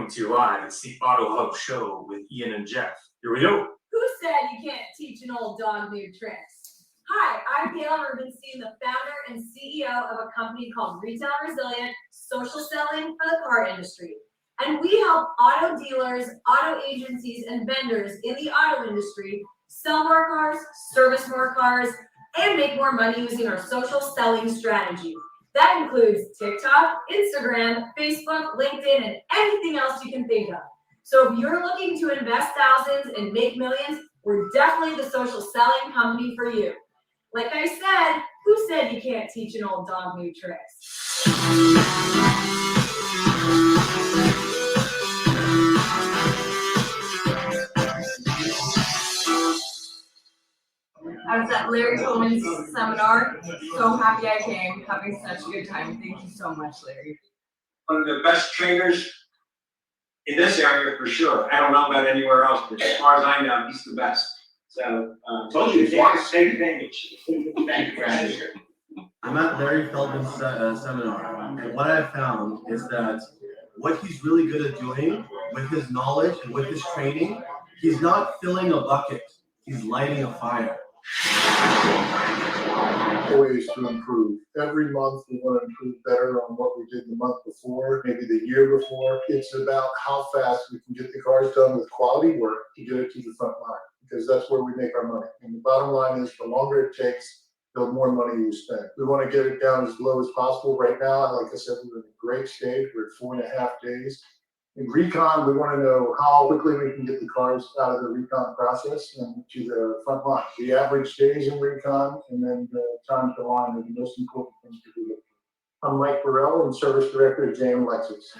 coming to you live. It's the Auto Hub Show with Ian and Jeff. Here we go. Who said you can't teach an old dog new tricks? Hi, I'm Gail, Rubenstein, the founder and CEO of a company called Retail Resilient Social Selling for the car industry. And we help auto dealers, auto agencies, and vendors in the auto industry sell more cars, service more cars, and make more money using our social selling strategy. That includes TikTok, Instagram, Facebook, LinkedIn, and anything else you can think of. So if you're looking to invest thousands and make millions, we're definitely the social selling company for you. Like I said, who said you can't teach an old dog new tricks? I was at Larry Cohen's seminar. So happy I came, having such a good time. Thank you so much, Larry. One of the best trainers in this area for sure. I don't know about anywhere else, but as far as I know, he's the best. So, told you, take advantage. Thank you for having me. I'm at Larry Feldman's seminar, and what I found is that what he's really good at doing with his knowledge and with his training, he's not filling a bucket, he's lighting a fire. Ways to improve. Every month we want to improve better on what we did the month before, maybe the year before. It's about how fast we can get the cars done with quality work to get it to the front line, because that's where we make our money. And the bottom line is, the longer it takes, the more money you spend. We want to get it down as low as possible. Right now, like I said, we're in a great stage. We're at 4.5 days. In recon, we want to know how quickly we can get the cars out of the recon process and to the front line. The average days in recon and then the time to line are the most important things to do. I'm Mike Burrell, and Service Director at JM Lexus.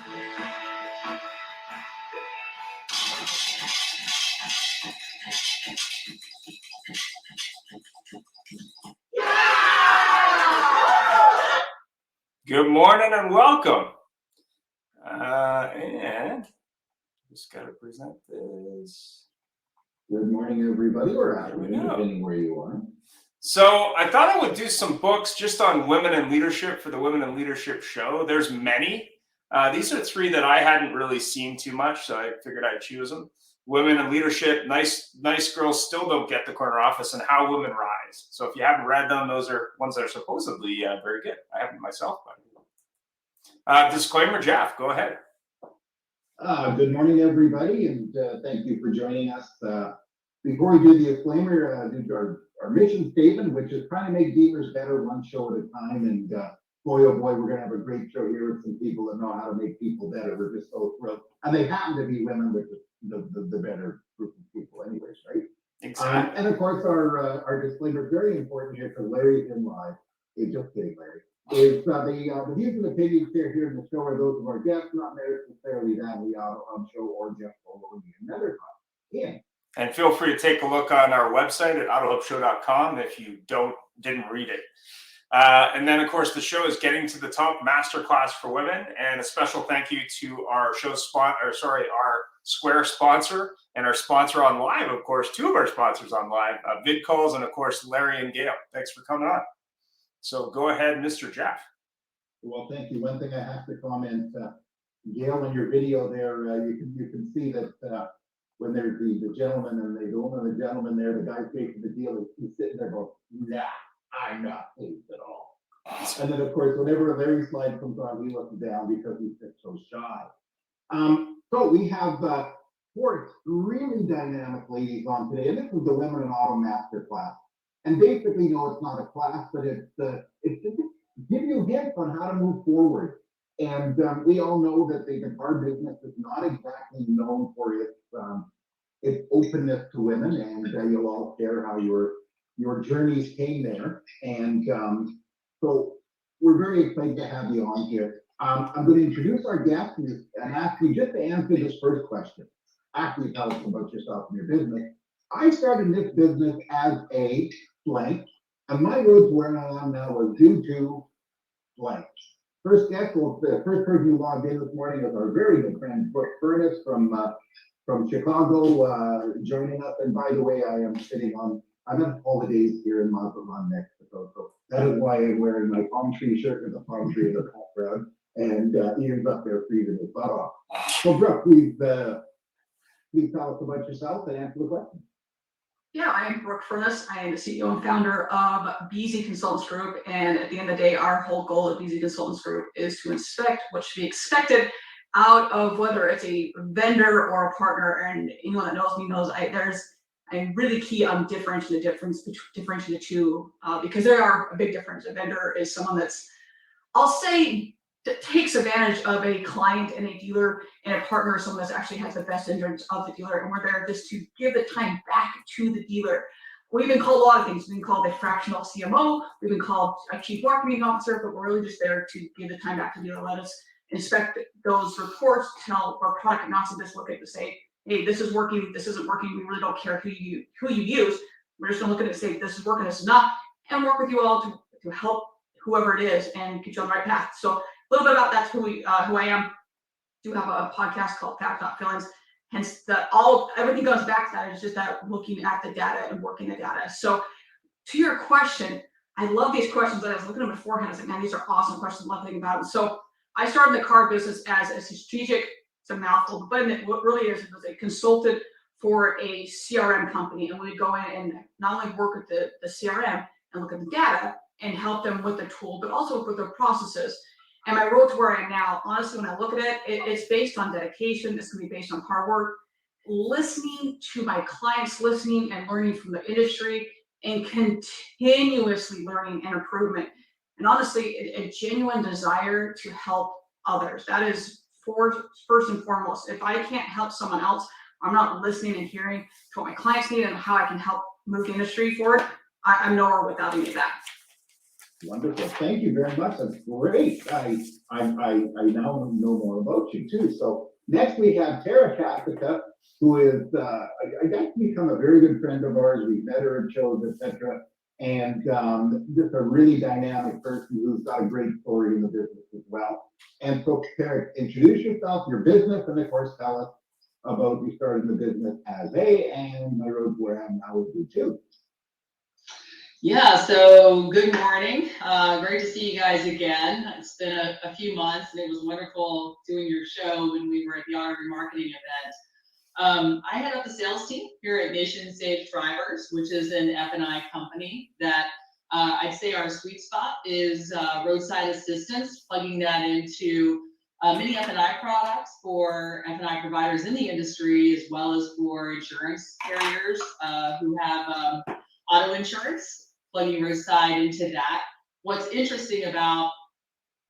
Good morning and welcome. And just got to present this. Good morning, everybody, or afternoon, depending where you are. So I thought I would do some books just on women in leadership for the Women in Leadership show. There's many. These are 3 that I hadn't really seen too much, so I figured I'd choose them. Women in Leadership, Nice Girls Still Don't Get the Corner Office, and How Women Rise. So if you haven't read them, those are ones that are supposedly very good. I haven't myself, but disclaimer, Jeff, go ahead. Good morning, everybody, and thank you for joining us. Before we do the disclaimer, do our mission statement, which is trying to make dealers better one show at a time. And boy, oh boy, we're going to have a great show here with some people that know how to make people better. We're just so thrilled. And they happen to be women, which is the better group of people anyways, right? Exactly. And of course, our disclaimer is very important here because Larry's in live. Hey, just kidding, Larry. Is the views and opinions here in the show are those of our guests, not necessarily that of the Auto Hub Show or Jeff or another time. Yeah. And feel free to take a look on our website at autohubshow.com if you didn't read it. And then, of course, the show is Getting to the Top Masterclass for Women. And a special thank you to our our Square sponsor and our sponsor on live, of course, 2 of our sponsors on live, VidCalls, and of course, Larry and Gail. Thanks for coming on. So go ahead, Mr. Jeff. Well, thank you. One thing I have to comment, Gail, in your video there, you can see that when there's the gentleman and the woman and the gentleman there, the guy's making the deal, he's sitting there going, nah, I'm not pleased at all. And then, of course, whenever Larry's slide comes on, he looks down because he's just so shy. So we have 4 extremely dynamic ladies on today, and this is the Women in Auto Masterclass. And basically, no, it's not a class, but it's to give you hints on how to move forward. And we all know that the car business is not exactly known for its openness to women, and you'll all share how your journeys came there. And so we're very excited to have you on here. I'm going to introduce our guest and ask you just to answer this first question. Actually, tell us about yourself and your business. I started this business as a blank, and my roots where I am now was due to blank. First guest, the first person who logged in this morning is our very good friend Brooke Furniss from Chicago, joining us. And by the way, I'm on holidays here in Mazatlan, Mexico, so that is why I'm wearing my palm tree shirt with a palm tree in the background. And Ian's up there freezing his butt off. So Brooke, please tell us about yourself and answer the question. Yeah, I am Brooke Furniss. I am the CEO and founder of BZ Consultants Group. And at the end of the day, our whole goal at BZ Consultants Group is to inspect what should be expected out of whether it's a vendor or a partner. And anyone that knows me knows I'm really key on differentiating the two because there are a big difference. A vendor is someone that's, I'll say, that takes advantage of a client and a dealer, and a partner is someone that actually has the best interest of the dealer, and we're there just to give the time back to the dealer. We've been called a lot of things. We've been called a fractional CMO, we've been called a chief marketing officer, but we're really just there to give the time back to the dealer. Let us inspect those reports, tell our product announcers, look at to say, hey, this is working, this isn't working. We really don't care who you use. We're just gonna look at it and say, this is working, this is not, and work with you all to help whoever it is and get you on the right path. So a little bit about that's who I am. Do have a podcast called Fact Not Feelings. Hence, everything goes back to that. It's just that looking at the data and working the data. So, to your question, I love these questions. I was looking at them beforehand. I was like, man, these are awesome questions. I love thinking about them. So, I started the car business as a strategic. It's a mouthful, but what really is, it was a consultant for a CRM company, and we would go in and not only work with the CRM and look at the data and help them with the tool, but also with their processes. And my road to where I am now, honestly, when I look at it, it's based on dedication. It's going to be based on hard work, listening to my clients, listening and learning from the industry, and continuously learning and improvement. And honestly, a genuine desire to help others. That is first and foremost. If I can't help someone else, I'm not listening and hearing to what my clients need and how I can help move the industry forward. I'm nowhere without any of that. Wonderful. Thank you very much. That's great. I now know more about you too. So next we have Kasica, who is I got to become a very good friend of ours. We've met her at shows, etc. And just a really dynamic person who's got a great story in the business as well. And so, Kara, introduce yourself, your business, and of course, tell us about you starting the business and my road to where I am now with you too. Yeah, so good morning. Great to see you guys again. It's been a few months, and it was wonderful doing your show when we were at the Automotive marketing event. I head up the sales team here at Nation Safe Drivers, which is an F&I company that I'd say our sweet spot is roadside assistance, plugging that into many F&I products for F&I providers in the industry, as well as for insurance carriers who have auto insurance, plugging roadside into that. What's interesting about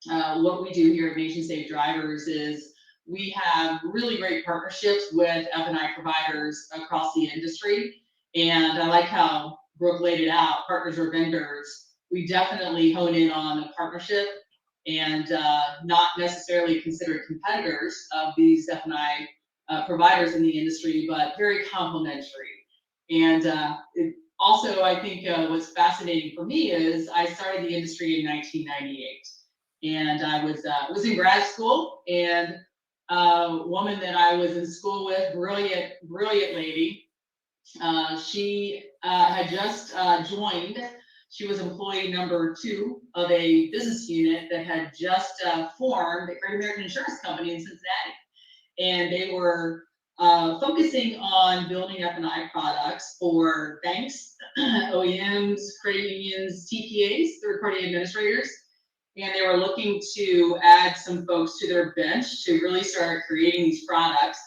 what we do here at Nation Safe Drivers is we have really great partnerships with F&I providers across the industry. And I like how Brooke laid it out, partners or vendors. We definitely hone in on the partnership and not necessarily considered competitors of these F&I providers in the industry, but very complementary. And also, I think what's fascinating for me is I started the industry in 1998, and I was in grad school, and a woman that I was in school with, brilliant lady, she had just joined. She was employee number 2 of a business unit that had just formed, a Great American Insurance Company in Cincinnati, and they were focusing on building F&I products for banks, OEMs, credit unions, TPAs, third-party administrators, and they were looking to add some folks to their bench to really start creating these products.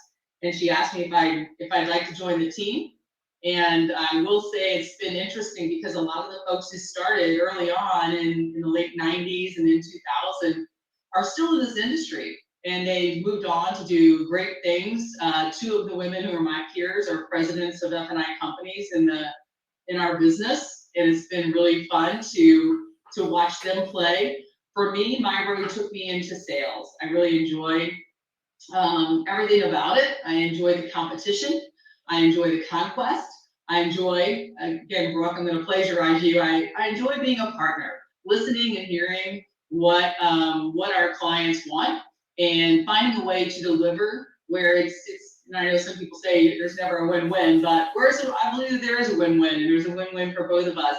And she asked me if I'd like to join the team. And I will say it's been interesting because a lot of the folks who started early on in the late 90s and in 2000 are still in this industry. And they've moved on to do great things. 2 of the women who are my peers are presidents of F&I companies in our business. And it's been really fun to watch them play. For me, my road took me into sales. I really enjoy everything about it. I enjoy the competition. I enjoy the conquest. I enjoy, again, Brooke, I'm going to plagiarize you. I enjoy being a partner, listening and hearing what our clients want, and finding a way to deliver where it's and I know some people say there's never a win-win, but I believe there is a win-win, and there's a win-win for both of us.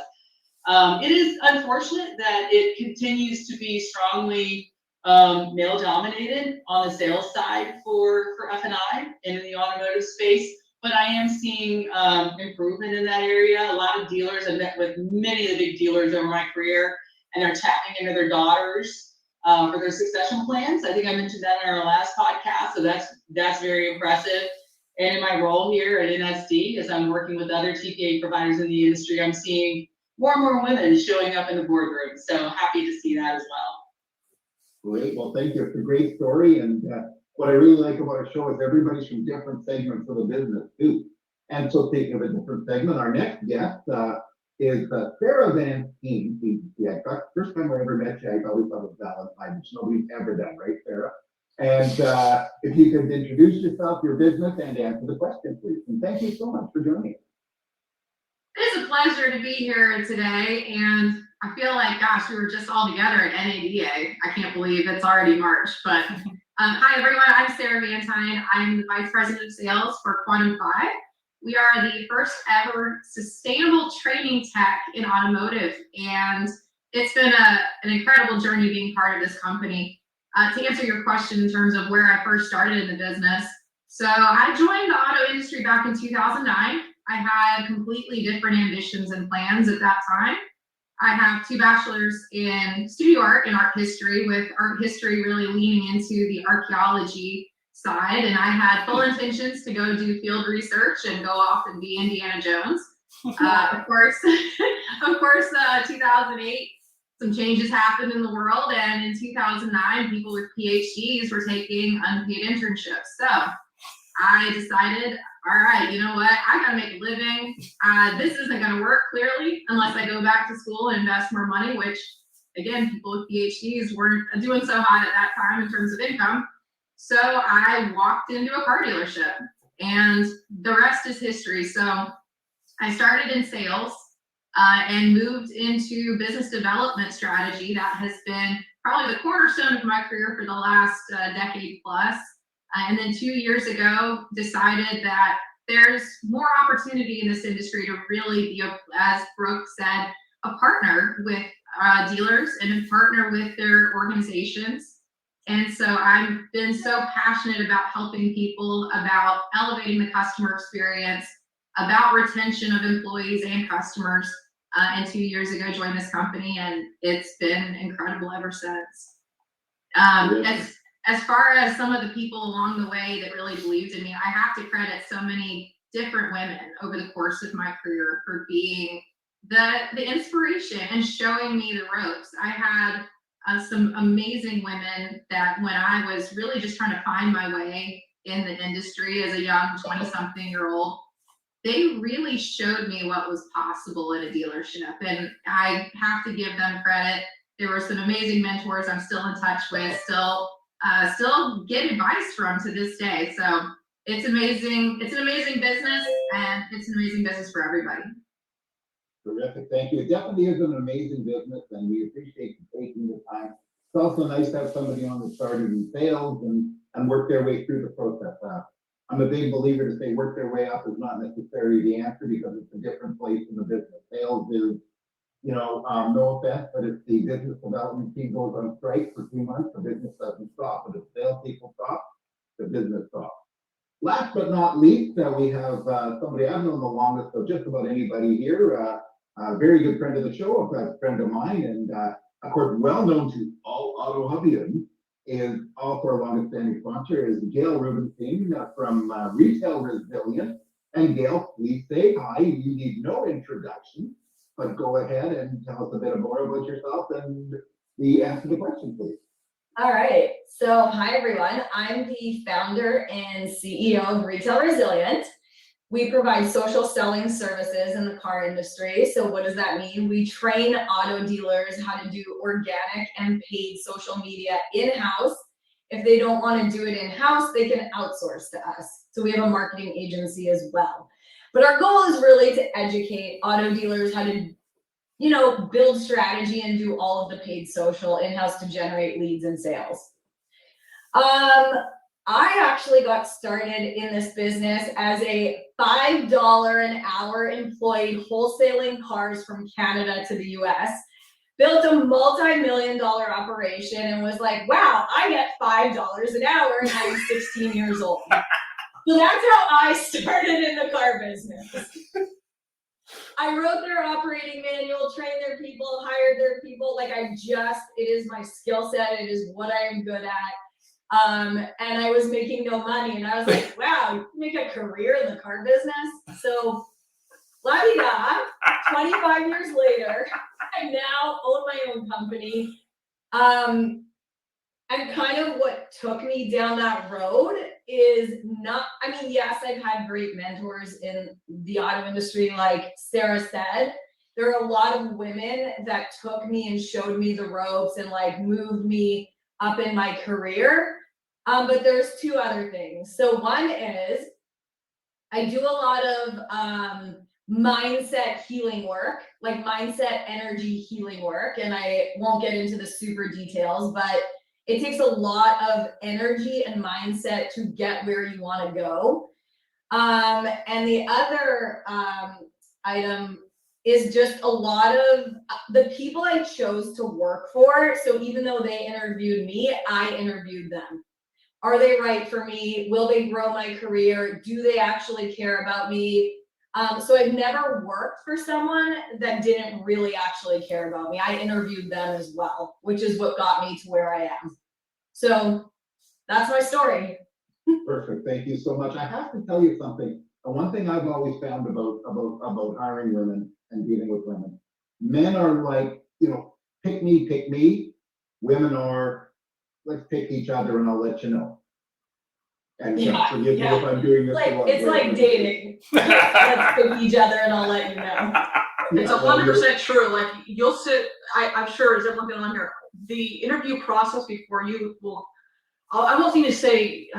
It is unfortunate that it continues to be strongly male dominated on the sales side for F&I and in the automotive space, but I am seeing improvement in that area. A lot of dealers, I've met with many of the big dealers over my career, and they're tapping into their daughters for their succession plans. I think I mentioned that in our last podcast, so that's very impressive. And in my role here at NSD, as I'm working with other TPA providers in the industry, I'm seeing more and more women showing up in the boardroom. So happy to see that as well. Great, well, thank you. It's a great story, and what I really like about our show is everybody's from different segments of the business too. And so speaking of a different segment, our next guest is Sarah Valentine. Yeah, first time I ever met you, I always thought it was Valentine, which nobody's ever done, right, Sarah? And if you could introduce yourself, your business, and answer the question, please. And thank you so much for joining us. It's a pleasure to be here today, and I feel like, gosh, we were just all together at NADA. I can't believe it's already March, but hi everyone, I'm Sarah Valentine. I'm the Vice President of Sales for Quantum 5. We are the first ever sustainable training tech in automotive, and it's been an incredible journey being part of this company. To answer your question in terms of where I first started in the business, so I joined the auto industry back in 2009. I had completely different ambitions and plans at that time. I have 2 bachelors in studio art and art history, with art history really leaning into the archaeology side. And I had full intentions to go do field research and go off and be Indiana Jones. Of course, 2008, some changes happened in the world. And in 2009, people with PhDs were taking unpaid internships. So I decided, all right, you know what? I gotta make a living. This isn't gonna work clearly unless I go back to school and invest more money, which again, people with PhDs weren't doing so hot at that time in terms of income. So I walked into a car dealership, and the rest is history. So I started in sales and moved into business development strategy. That has been probably the cornerstone of my career for the last decade plus. And then 2 years ago, decided that there's more opportunity in this industry to really be, as Brooke said, a partner with dealers and a partner with their organizations. And so I've been so passionate about helping people, about elevating the customer experience, about retention of employees and customers. And 2 years ago, joined this company, and it's been incredible ever since. As far as some of the people along the way that really believed in me, I have to credit so many different women over the course of my career for being the inspiration and showing me the ropes. I had some amazing women that when I was really just trying to find my way in the industry as a young 20-something-year-old, they really showed me what was possible in a dealership, and I have to give them credit. There were some amazing mentors I'm still in touch with, still get advice from to this day. So it's amazing. It's an amazing business, and it's an amazing business for everybody. Terrific, thank you. It definitely is an amazing business, and we appreciate you taking the time. It's also nice to have somebody on that started in sales and work their way through the process. I'm a big believer to say work their way up is not necessarily the answer, because it's a different place in the business. Sales is, no offense, but if the business development team goes on strike for 2 months, the business doesn't stop. But if sales people stop, the business stops. Last but not least, we have somebody I've known the longest of just about anybody here, a very good friend of the show, a friend of mine, and of course, well known to all AutoHubians, is also our longest standing sponsor, is Gail Rubenstein from Retail Resilient. And Gail, please say hi. You need no introduction, but go ahead and tell us a bit more about yourself and answer the question, please. All right, so hi everyone. I'm the founder and CEO of Retail Resilient. We provide social selling services in the car industry. So what does that mean? We train auto dealers how to do organic and paid social media in-house. If they don't want to do it in-house, they can outsource to us. So we have a marketing agency as well. But our goal is really to educate auto dealers how to build strategy and do all of the paid social in-house to generate leads and sales. I actually got started in this business as a $5 an hour employee wholesaling cars from Canada to the US. built a multi-million-dollar operation and was like, wow, I get $5 an hour and I was 16 years old. So that's how I started in the car business. I wrote their operating manual, trained their people, hired their people. Like it is my skill set. It is what I am good at. And I was making no money. And I was like, wow, you can make a career in the car business. So la-di-da, 25 years later, I now own my own company. And kind of what took me down that road is not, I mean, yes, I've had great mentors in the auto industry, like Sarah said. There are a lot of women that took me and showed me the ropes and like moved me up in my career. But there's two other things. So one is I do a lot of mindset healing work, like mindset energy healing work. And I won't get into the super details, but it takes a lot of energy and mindset to get where you want to go. And the other item is just a lot of the people I chose to work for. So even though they interviewed me, I interviewed them. Are they right for me? Will they grow my career? Do they actually care about me? So I've never worked for someone that didn't really actually care about me. I interviewed them as well, which is what got me to where I am. So that's my story. Perfect, thank you so much. I have to tell you something. One thing I've always found about hiring women and dealing with women, men are like, pick me. Women are, let's pick each other and I'll let you know. And forgive me if I'm doing this the wrong way. It's like dating. Let's pick each other and I'll let you know. It's 100% true. Like you'll sit, I'm sure as everyone been on here, the interview process before you will, I won't even say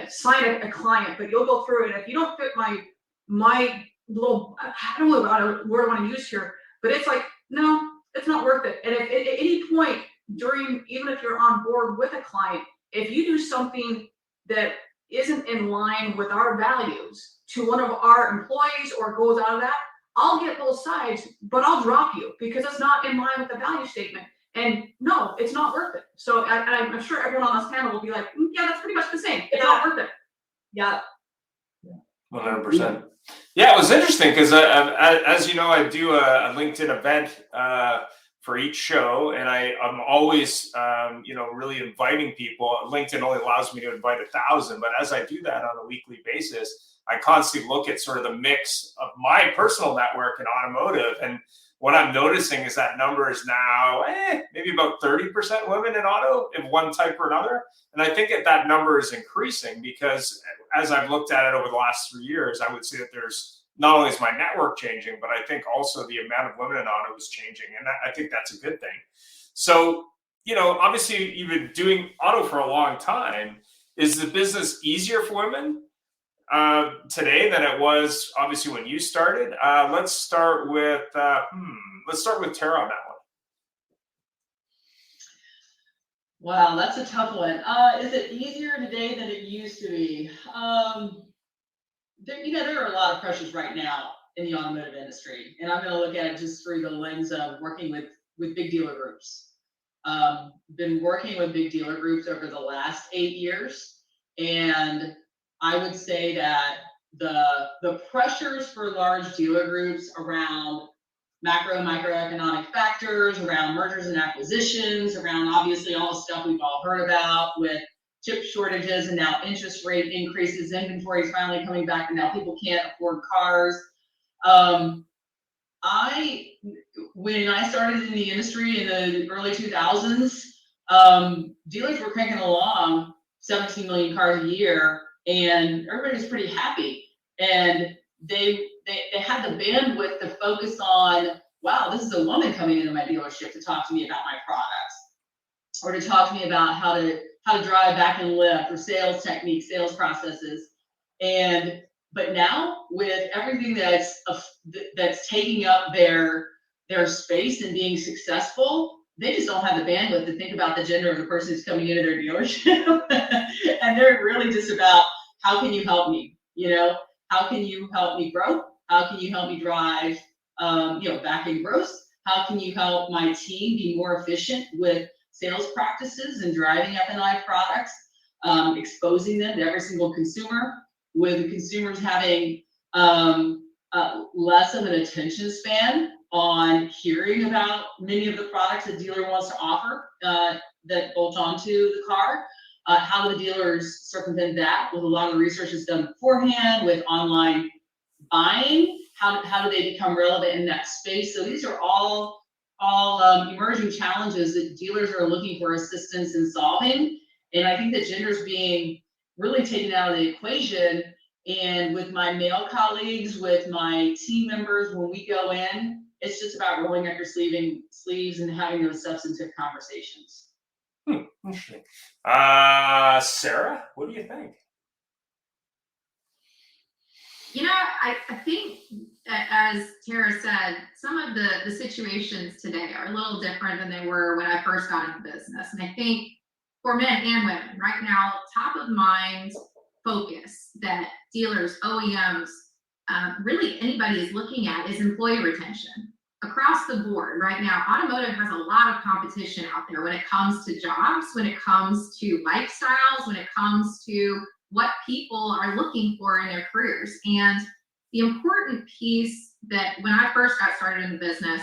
sign a client, but you'll go through it. If you don't fit my little, I don't know what word I want to use here, but it's like, no, it's not worth it. And if at any point during, even if you're on board with a client, if you do something that isn't in line with our values to one of our employees or goes out of that, I'll get both sides, but I'll drop you because it's not in line with the value statement. And no, it's not worth it. So I'm sure everyone on this panel will be like, yeah, that's pretty much the same. It's not worth it. Yeah. 100%. Yeah, it was interesting because as you know, I do a LinkedIn event for each show, and I'm always, really inviting people. LinkedIn only allows me to invite 1,000, but as I do that on a weekly basis, I constantly look at sort of the mix of my personal network in automotive. And what I'm noticing is that number is now maybe about 30% women in auto of one type or another. And I think that number is increasing because as I've looked at it over the last 3 years, I would say that there's not only is my network changing, but I think also the amount of women in auto is changing. And I think that's a good thing. So, obviously you've been doing auto for a long time. Is the business easier for women today than it was obviously when you started? Let's start with Tara on that one. Wow, that's a tough one. Is it easier today than it used to be? There are a lot of pressures right now in the automotive industry, and I'm going to look at it just through the lens of working with big dealer groups. Been working with big dealer groups over the last 8 years, and I would say that the pressures for large dealer groups around microeconomic factors, around mergers and acquisitions, around obviously all the stuff we've all heard about with chip shortages and now interest rate increases, inventory finally coming back, and now people can't afford cars. When I started in the industry in the early 2000s, dealers were cranking along 17 million cars a year, and everybody was pretty happy. And they had the bandwidth to focus on, wow, this is a woman coming into my dealership to talk to me about my products, or to talk to me about how to drive back and lift, or sales techniques, sales processes. But now with everything that's taking up their space and being successful, they just don't have the bandwidth to think about the gender of the person who's coming into their dealership. And they're really just about, how can you help me? How can you help me grow? How can you help me drive, back in gross? How can you help my team be more efficient with sales practices and driving F&I products, exposing them to every single consumer, with the consumers having less of an attention span on hearing about many of the products the dealer wants to offer that bolt onto the car. How do the dealers circumvent that with a lot of the research that's done beforehand with online buying? How do they become relevant in that space? So these are all emerging challenges that dealers are looking for assistance in solving. And I think that gender's being really taken out of the equation. And with my male colleagues, with my team members, when we go in, it's just about rolling up your sleeves and having those substantive conversations. Interesting. Sarah, what do you think? You know, I think, as Tara said, some of the situations today are a little different than they were when I first got into business. And I think for men and women right now, top of mind focus that dealers, OEMs, really anybody is looking at is employee retention. Across the board right now, automotive has a lot of competition out there when it comes to jobs, when it comes to lifestyles, when it comes to what people are looking for in their careers. And the important piece that when I first got started in the business,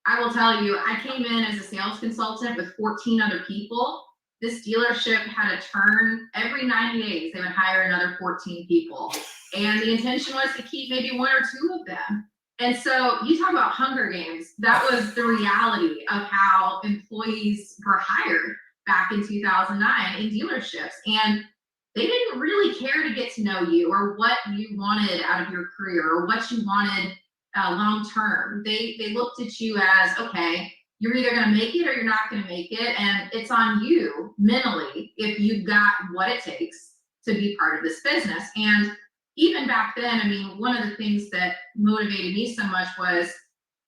I will tell you, I came in as a sales consultant with 14 other people. This dealership had a turn every 90 days. They would hire another 14 people. And the intention was to keep maybe one or two of them. And so you talk about Hunger Games, that was the reality of how employees were hired back in 2009 in dealerships. And they didn't really care to get to know you or what you wanted out of your career or what you wanted long term. They looked at you as, okay, you're either going to make it or you're not going to make it. And it's on you mentally if you've got what it takes to be part of this business. And even back then, I mean, one of the things that motivated me so much was,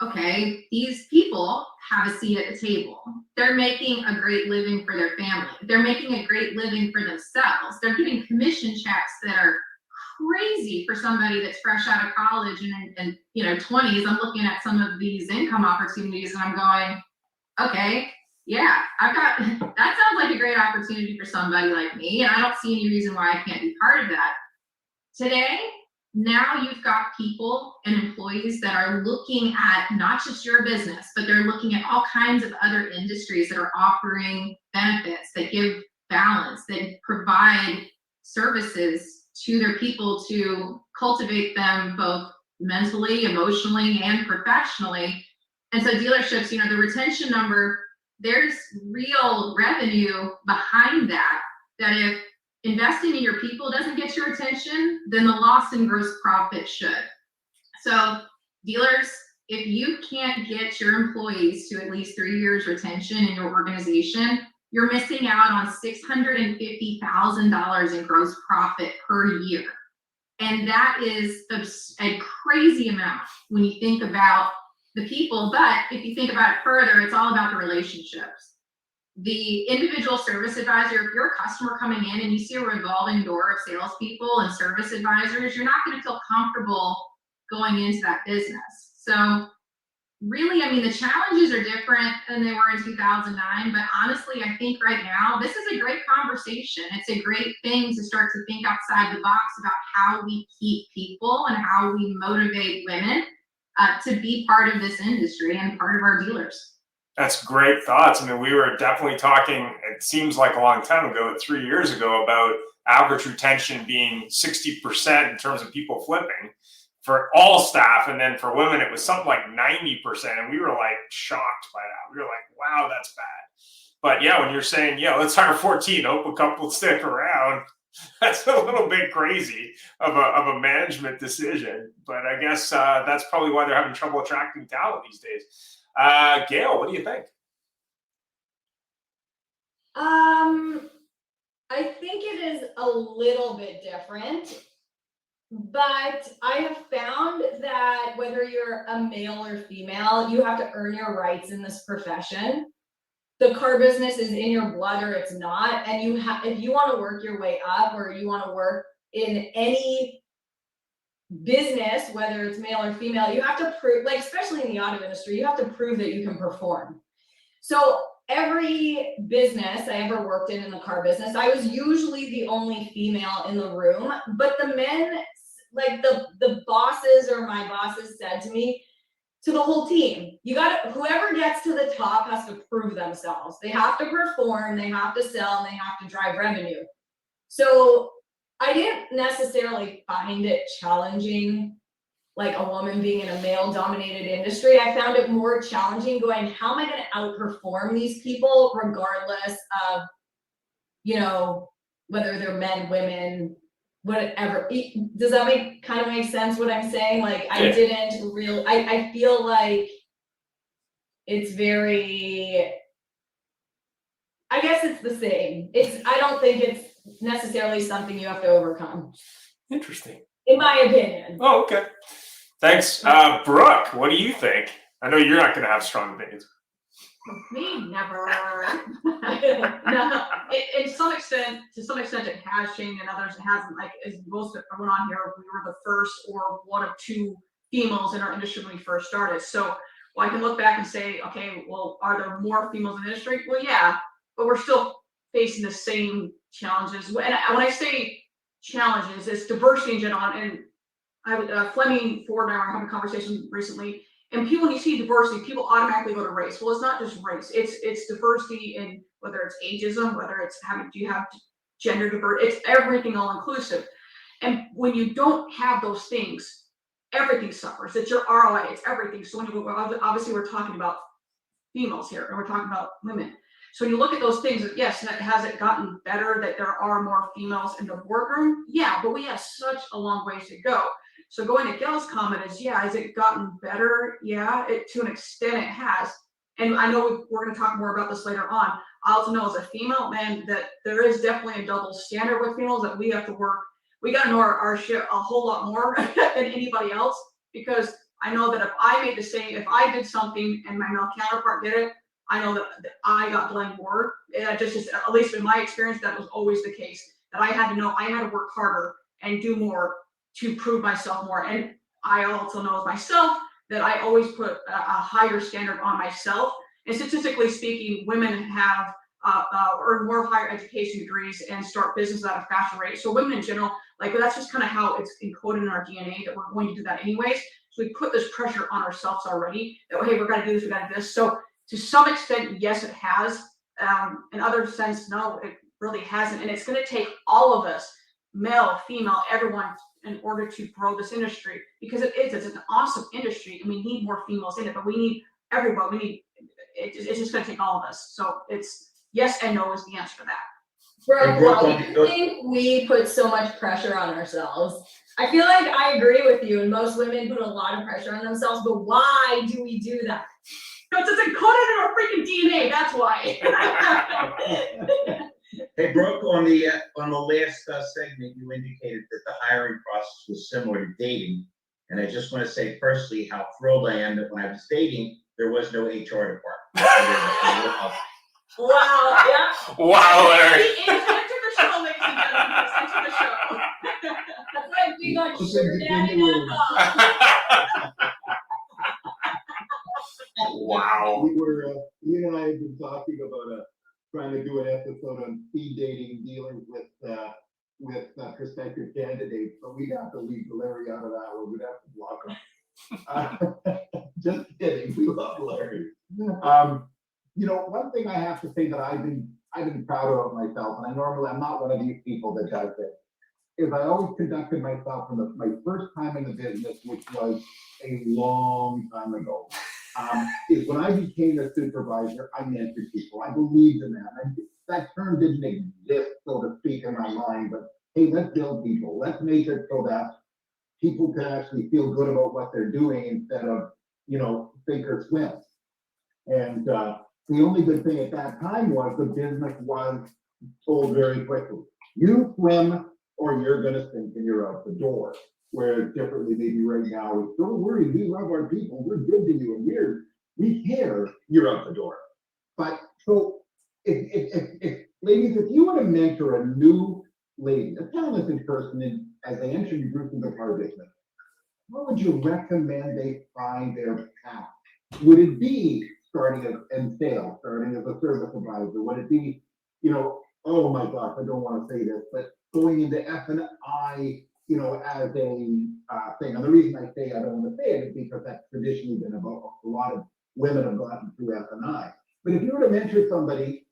okay, these people have a seat at the table. They're making a great living for their family. They're making a great living for themselves. They're getting commission checks that are crazy for somebody that's fresh out of college and 20s. I'm looking at some of these income opportunities and I'm going, okay, yeah, that sounds like a great opportunity for somebody like me. And I don't see any reason why I can't be part of that. Today, now you've got people and employees that are looking at not just your business, but they're looking at all kinds of other industries that are offering benefits, that give balance, that provide services to their people to cultivate them both mentally, emotionally, and professionally. And so dealerships, the retention number, there's real revenue behind that if investing in your people doesn't get your attention, then the loss in gross profit should. So dealers, if you can't get your employees to at least 3 years retention in your organization, you're missing out on $650,000 in gross profit per year. And that is a crazy amount when you think about the people. But if you think about it further, it's all about the relationships. The individual service advisor, if you're a customer coming in and you see a revolving door of salespeople and service advisors, you're not going to feel comfortable going into that business. So really, I mean, the challenges are different than they were in 2009, but honestly, I think right now, this is a great conversation. It's a great thing to start to think outside the box about how we keep people and how we motivate women to be part of this industry and part of our dealers. That's great thoughts. I mean, we were definitely talking, it seems like a long time ago, 3 years ago, about average retention being 60% in terms of people flipping for all staff. And then for women, it was something like 90%. And we were like shocked by that. We were like, wow, that's bad. But yeah, when you're saying, yeah, let's hire 14, hope a couple stick around, that's a little bit crazy of a management decision. But I guess that's probably why they're having trouble attracting talent these days. Gail, what do you think? I think it is a little bit different, but I have found that whether you're a male or female, you have to earn your rights in this profession. The car business is in your blood or it's not, and if you want to work your way up or you want to work in any business, whether it's male or female, you have to prove, like, especially in the auto industry, you have to prove that you can perform. So every business I ever worked in the car business, I was usually the only female in the room, but the men, like the bosses or my bosses said to me, to the whole team, you gotta, whoever gets to the top has to prove themselves. They have to perform, they have to sell, and they have to drive revenue. So I didn't necessarily find it challenging, like a woman being in a male dominated industry. I found it more challenging going, how am I gonna outperform these people regardless of, you know, whether they're men, women, whatever. Does that make sense what I'm saying? Like, I didn't really, I feel like it's very, I guess it's the same. I don't think it's necessarily something you have to overcome. Interesting. In my opinion. Oh, okay. Thanks. Brooke, what do you think? I know you're not going to have strong opinions. Me, never. No, to some extent, it has changed, and others it hasn't. Like, as most of everyone on here, we were the first or one of two females in our industry when we first started. So, I can look back and say, okay, well, are there more females in the industry? Well, yeah, but we're still facing the same challenges. And when I say challenges, it's diversity in general. And Fleming Ford and I were having a conversation recently. And people, when you see diversity, people automatically go to race. Well, it's not just race. It's diversity in whether it's ageism, whether it's do you have gender diversity. It's everything all inclusive. And when you don't have those things, everything suffers. It's your ROI. It's everything. So obviously we're talking about females here, and we're talking about women. So when you look at those things, yes, has it gotten better that there are more females in the boardroom? Yeah, but we have such a long ways to go. So going to Gail's comment is, yeah, has it gotten better? Yeah, to an extent it has. And I know we're going to talk more about this later on. I also know as a female, man, that there is definitely a double standard with females that we have to work. We got to know our shit a whole lot more than anybody else, because I know that if I did something and my male counterpart did it, I know that I got blamed more. At least in my experience, that was always the case. That I had to work harder and do more to prove myself more. And I also know as myself that I always put a higher standard on myself. And statistically speaking, women have earned more higher education degrees and start business at a faster rate. So women in general, like, that's just kind of how it's encoded in our DNA that we're going to do that anyways. So we put this pressure on ourselves already that, hey, we're going to do this, we got to do this. So to some extent, yes, it has. In other sense, no, it really hasn't. And it's going to take all of us, male, female, everyone, in order to grow this industry, because it's an awesome industry and we need more females in it, but we need everyone. It's just going to take all of us. So it's yes and no is the answer to that. Brooke, why do you think we put so much pressure on ourselves? I feel like I agree with you, and most women put a lot of pressure on themselves, but why do we do that? Because it's encoded in our freaking DNA, that's why. Hey, Brooke, on the last segment, you indicated that the hiring process was similar to dating. And I just want to say personally how thrilled I am that when I was dating, there was no HR department. Wow, yeah. Wow, Larry. Enter the show, ladies and gentlemen. Enter the show. That's like being on Listen, Sugar Daddy .com. Wow. Ian and I have been talking about trying to do an episode on speed dating, dealing with prospective candidates, but we'd have to leave Larry out of that one. We'd have to block him. Just kidding. We love Larry. One thing I have to say that I've been proud of myself, and I'm not one of these people that does it, is I always conducted myself from my first time in the business, which was a long time ago. Is when I became a supervisor, I mentored people. I believed in that. That term didn't exist, so to speak, in my mind, but hey, let's build people. Let's make it so that people can actually feel good about what they're doing instead of, sink or swim. And the only good thing at that time was the business was told very quickly, you swim or you're going to sink and you're out the door. Whereas differently, maybe right now, is don't worry, we love our people, we're good to you, and we care, you're out the door. But so, if ladies, if you were to mentor a new lady, a talented person, as they enter your group in the car business, what would you recommend they find their path? Would it be starting in sales, starting as a service advisor? Would it be, oh my gosh, I don't want to say this, but going into F&I, as a thing. And the reason I say I don't want to say it is because that's traditionally been about a lot of women have gotten through F&I. But if you were to mentor somebody,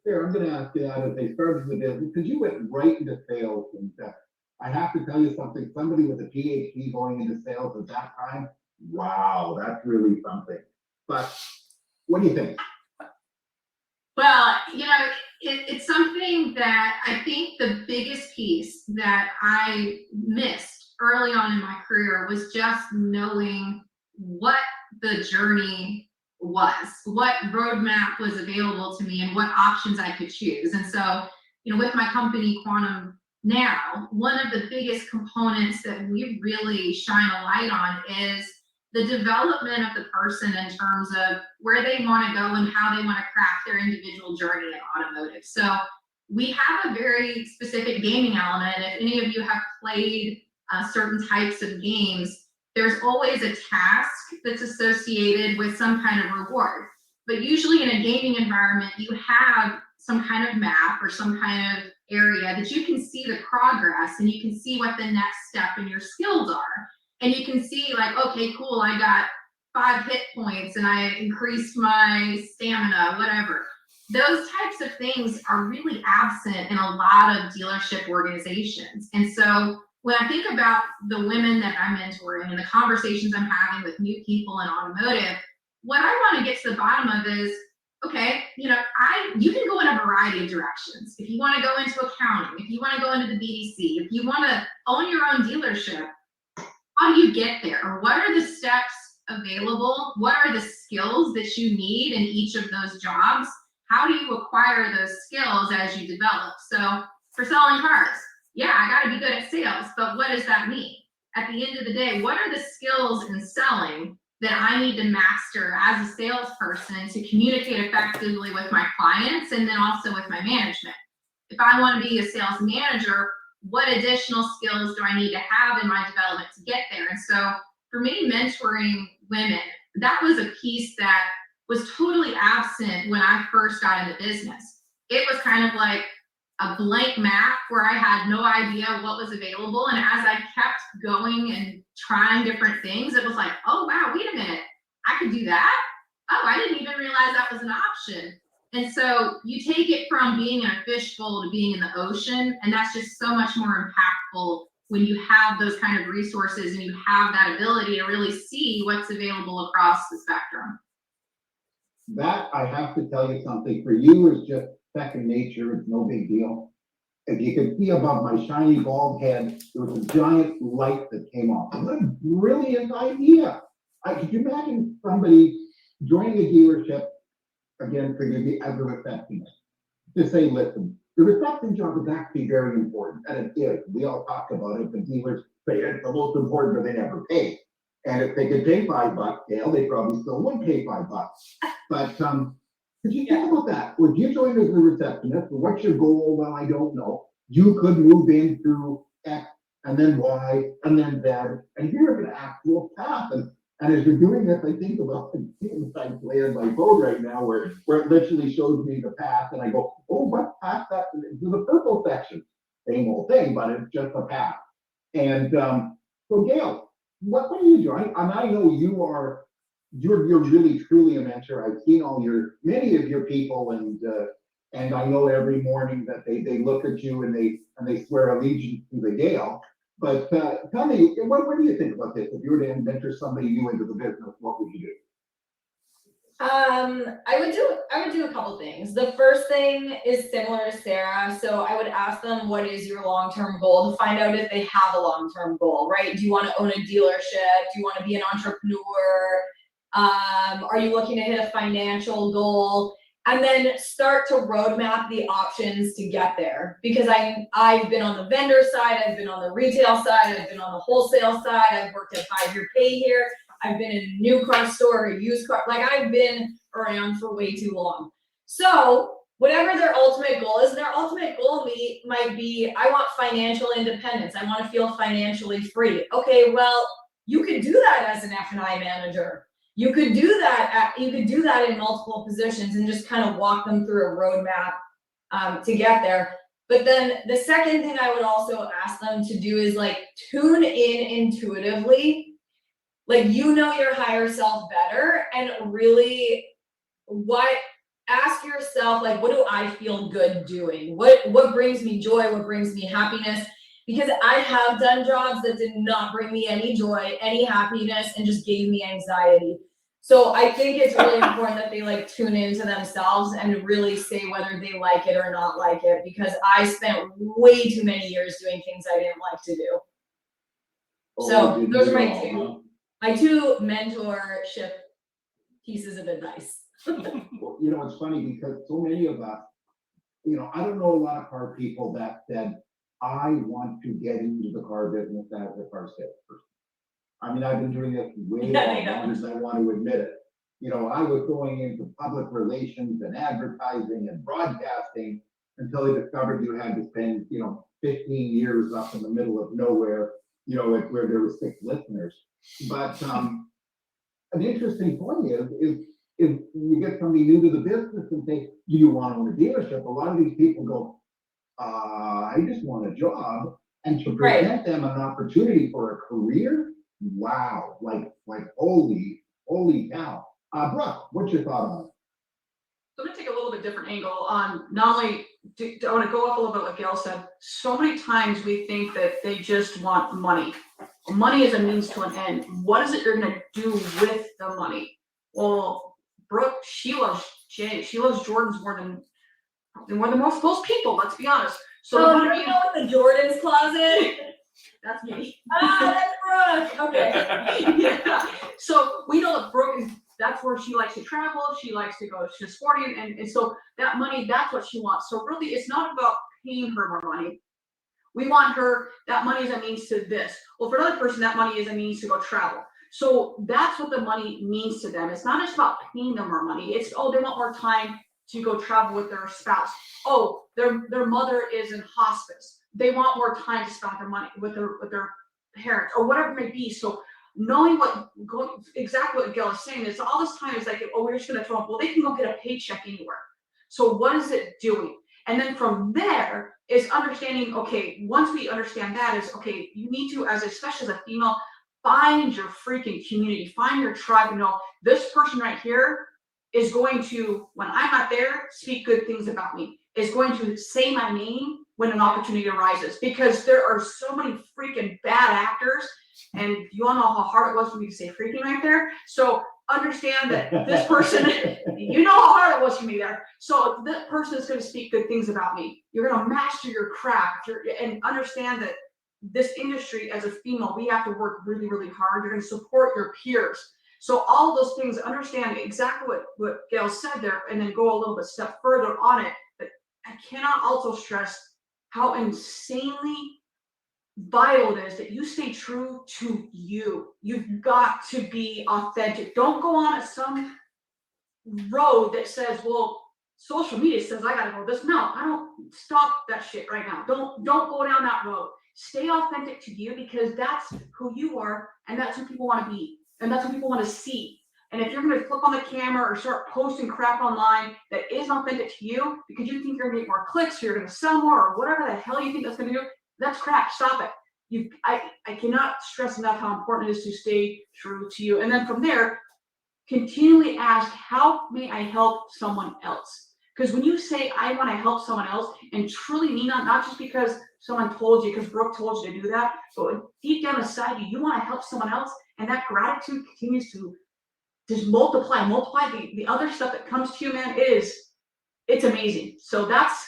Sarah, I'm going to ask you that as they started the business, because you went right into sales. And I have to tell you something, somebody with a PhD going into sales at that time, wow, that's really something. But what do you think? Well, it's something that I think the biggest piece that I missed early on in my career was just knowing what the journey was, what roadmap was available to me, and what options I could choose. And so, with my company, Quantum Now, one of the biggest components that we really shine a light on is the development of the person in terms of where they want to go and how they want to craft their individual journey in automotive. So we have a very specific gaming element. If any of you have played certain types of games, there's always a task that's associated with some kind of reward. But usually in a gaming environment, you have some kind of map or some kind of area that you can see the progress and you can see what the next step in your skills are. And you can see like, okay, cool, I got 5 hit points and I increased my stamina, whatever. Those types of things are really absent in a lot of dealership organizations. And so when I think about the women that I'm mentoring and the conversations I'm having with new people in automotive, what I want to get to the bottom of is, okay, you can go in a variety of directions. If you want to go into accounting, if you want to go into the BDC, if you want to own your own dealership, how do you get there? Or what are the steps available? What are the skills that you need in each of those jobs? How do you acquire those skills as you develop? So for selling cars, yeah, I got to be good at sales, but what does that mean? At the end of the day, what are the skills in selling that I need to master as a salesperson to communicate effectively with my clients and then also with my management? If I want to be a sales manager, what additional skills do I need to have in my development to get there? And so for me, mentoring women, that was a piece that was totally absent when I first got into business. It was kind of like a blank map where I had no idea what was available. And as I kept going and trying different things, it was like, oh, wow, wait a minute, I could do that? Oh, I didn't even realize that was an option. And so you take it from being in a fishbowl to being in the ocean, and that's just so much more impactful when you have those kind of resources and you have that ability to really see what's available across the spectrum. That, I have to tell you something, for you is just second nature, it's no big deal. If you can see above my shiny bald head, there was a giant light that came off. What a brilliant idea. Could you imagine somebody joining a dealership, again, for you as a receptionist, to say, listen, the reception job is actually very important, and it is. We all talk about it, the dealers say it's the most important, but they never pay. And if they could pay $5, Gail, they probably still would pay $5. But could you think about that? Would you join as a receptionist? What's your goal? Well, I don't know. You could move into X and then Y and then Z, and you're an actual path. And as you're doing this, I think about the games I play on my phone right now, where it literally shows me the path, and I go, oh, what path that is? The purple section. Same old thing, but it's just a path. And so, Gail, what do you join? And I know you're really truly a mentor. I've seen many of your people, and I know every morning that they look at you and they swear allegiance to the Gail. But tell me, what do you think about this? If you were to mentor somebody new into the business, what would you do? I would do a couple things. The first thing is similar to Sarah. So I would ask them, what is your long-term goal, to find out if they have a long-term goal, right? Do you want to own a dealership? Do you want to be an entrepreneur? Are you looking to hit a financial goal? And then start to roadmap the options to get there. Because I've been on the vendor side, I've been on the retail side, I've been on the wholesale side, I've worked at 5-year pay here, I've been in a new car store, a used car, like I've been around for way too long. So whatever their ultimate goal is, their ultimate goal might be, I want financial independence. I want to feel financially free. Okay, well, you could do that as an F&I manager. You could do that in multiple positions and just kind of walk them through a roadmap to get there. But then the second thing I would also ask them to do is like tune in intuitively. Like, you know your higher self better, and really ask yourself, like, what do I feel good doing? What brings me joy? What brings me happiness? Because I have done jobs that did not bring me any joy, any happiness, and just gave me anxiety. So I think it's really important that they like tune into themselves and really say whether they like it or not like it, because I spent way too many years doing things I didn't like to do. So those are my two mentorship pieces of advice. Well, you know, it's funny because so many of us, you know, I don't know a lot of car people that said, I want to get into the car business as a car salesperson. I mean, I've been doing this way longer than I want to admit it. You know, I was going into public relations and advertising and broadcasting until I discovered you had to spend, you know, 15 years up in the middle of nowhere, you know, where there were 6 listeners. But an interesting point is you get somebody new to the business and say, do you want to own a dealership? A lot of these people go, I just want a job. And to present them an opportunity for a career, wow, like holy cow. Brooke, what's your thought on it? So I'm gonna take a little bit different angle on not only, I wanna go up a little bit what Gail said. So many times we think that they just want money. Money is a means to an end. What is it you're gonna do with the money? Well, Brooke, she loves Jordans more than most people, let's be honest. So you know what the Jordan's closet? That's me. That's Brooke. Okay. Yeah. So we know that Brooke that's where she likes to travel. She likes to go to sporting, and so that money, that's what she wants. So really, it's not about paying her more money. We want her, that money is a means to this. Well, for another person, that money is a means to go travel. So that's what the money means to them. It's not just about paying them more money. It's, oh, they want more time to go travel with their spouse. Oh, their mother is in hospice. They want more time to spend their money with their parents or whatever it may be. So knowing exactly what Gail is saying is all this time is like, oh, we're just gonna throw up. Well, they can go get a paycheck anywhere. So what is it doing? And then from there is understanding, okay, once we understand that is, okay, you need to, especially as a female, find your freaking community, find your tribe, and know this person right here is going to, when I'm not there, speak good things about me, is going to say my name when an opportunity arises, because there are so many freaking bad actors, and you all know how hard it was for me to say freaking right there. So understand that this person, you know how hard it was for me there. So that person is going to speak good things about me. You're going to master your craft and understand that this industry, as a female, we have to work really, really hard. You're going to support your peers. So all those things, understand exactly what Gail said there, and then go a little bit step further on it. But I cannot also stress how insanely vital it is that you stay true to you. You've got to be authentic. Don't go on some road that says, well, social media says I gotta go this. No, I don't. Stop that shit right now. Don't go down that road. Stay authentic to you, because that's who you are, and that's who people want to be, and that's what people want to see. And if you're going to flip on the camera or start posting crap online that isn't authentic to you because you think you're going to get more clicks, or you're going to sell more, or whatever the hell you think that's going to do, that's crap. Stop it. I cannot stress enough how important it is to stay true to you. And then from there, continually ask, how may I help someone else? Because when you say, I want to help someone else, and truly mean that, not just because someone told you, because Brooke told you to do that, but deep down inside you want to help someone else, and that gratitude continues to just multiply the other stuff that comes to you, man. It's amazing. So that's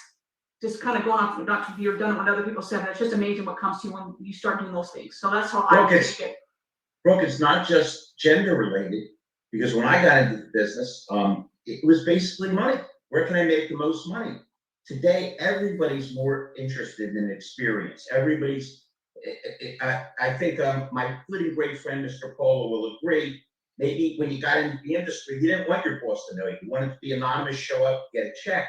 just kind of going off, not to be redundant what other people said, but it's just amazing what comes to you when you start doing those things. So that's how I take it. Brooke, it's not just gender related, because when I got into the business, it was basically money. Where can I make the most money? Today, everybody's more interested in experience. Everybody's, I think my really great friend, Mr. Polo, will agree. Maybe when you got into the industry, you didn't want your boss to know you. You wanted to be anonymous, show up, get a check.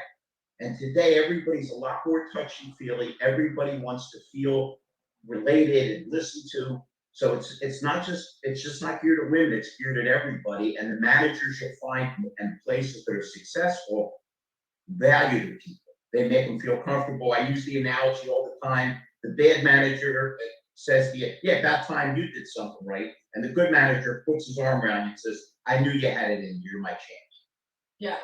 And today, everybody's a lot more touchy-feely. Everybody wants to feel related and listened to. So it's just not geared at women, it's geared at everybody. And the managers you'll find and places that are successful value the people. They make them feel comfortable. I use the analogy all the time. The bad manager says to you, yeah, about time you did something right. And the good manager puts his arm around you and says, I knew you had it in you, you're my champ. Yeah,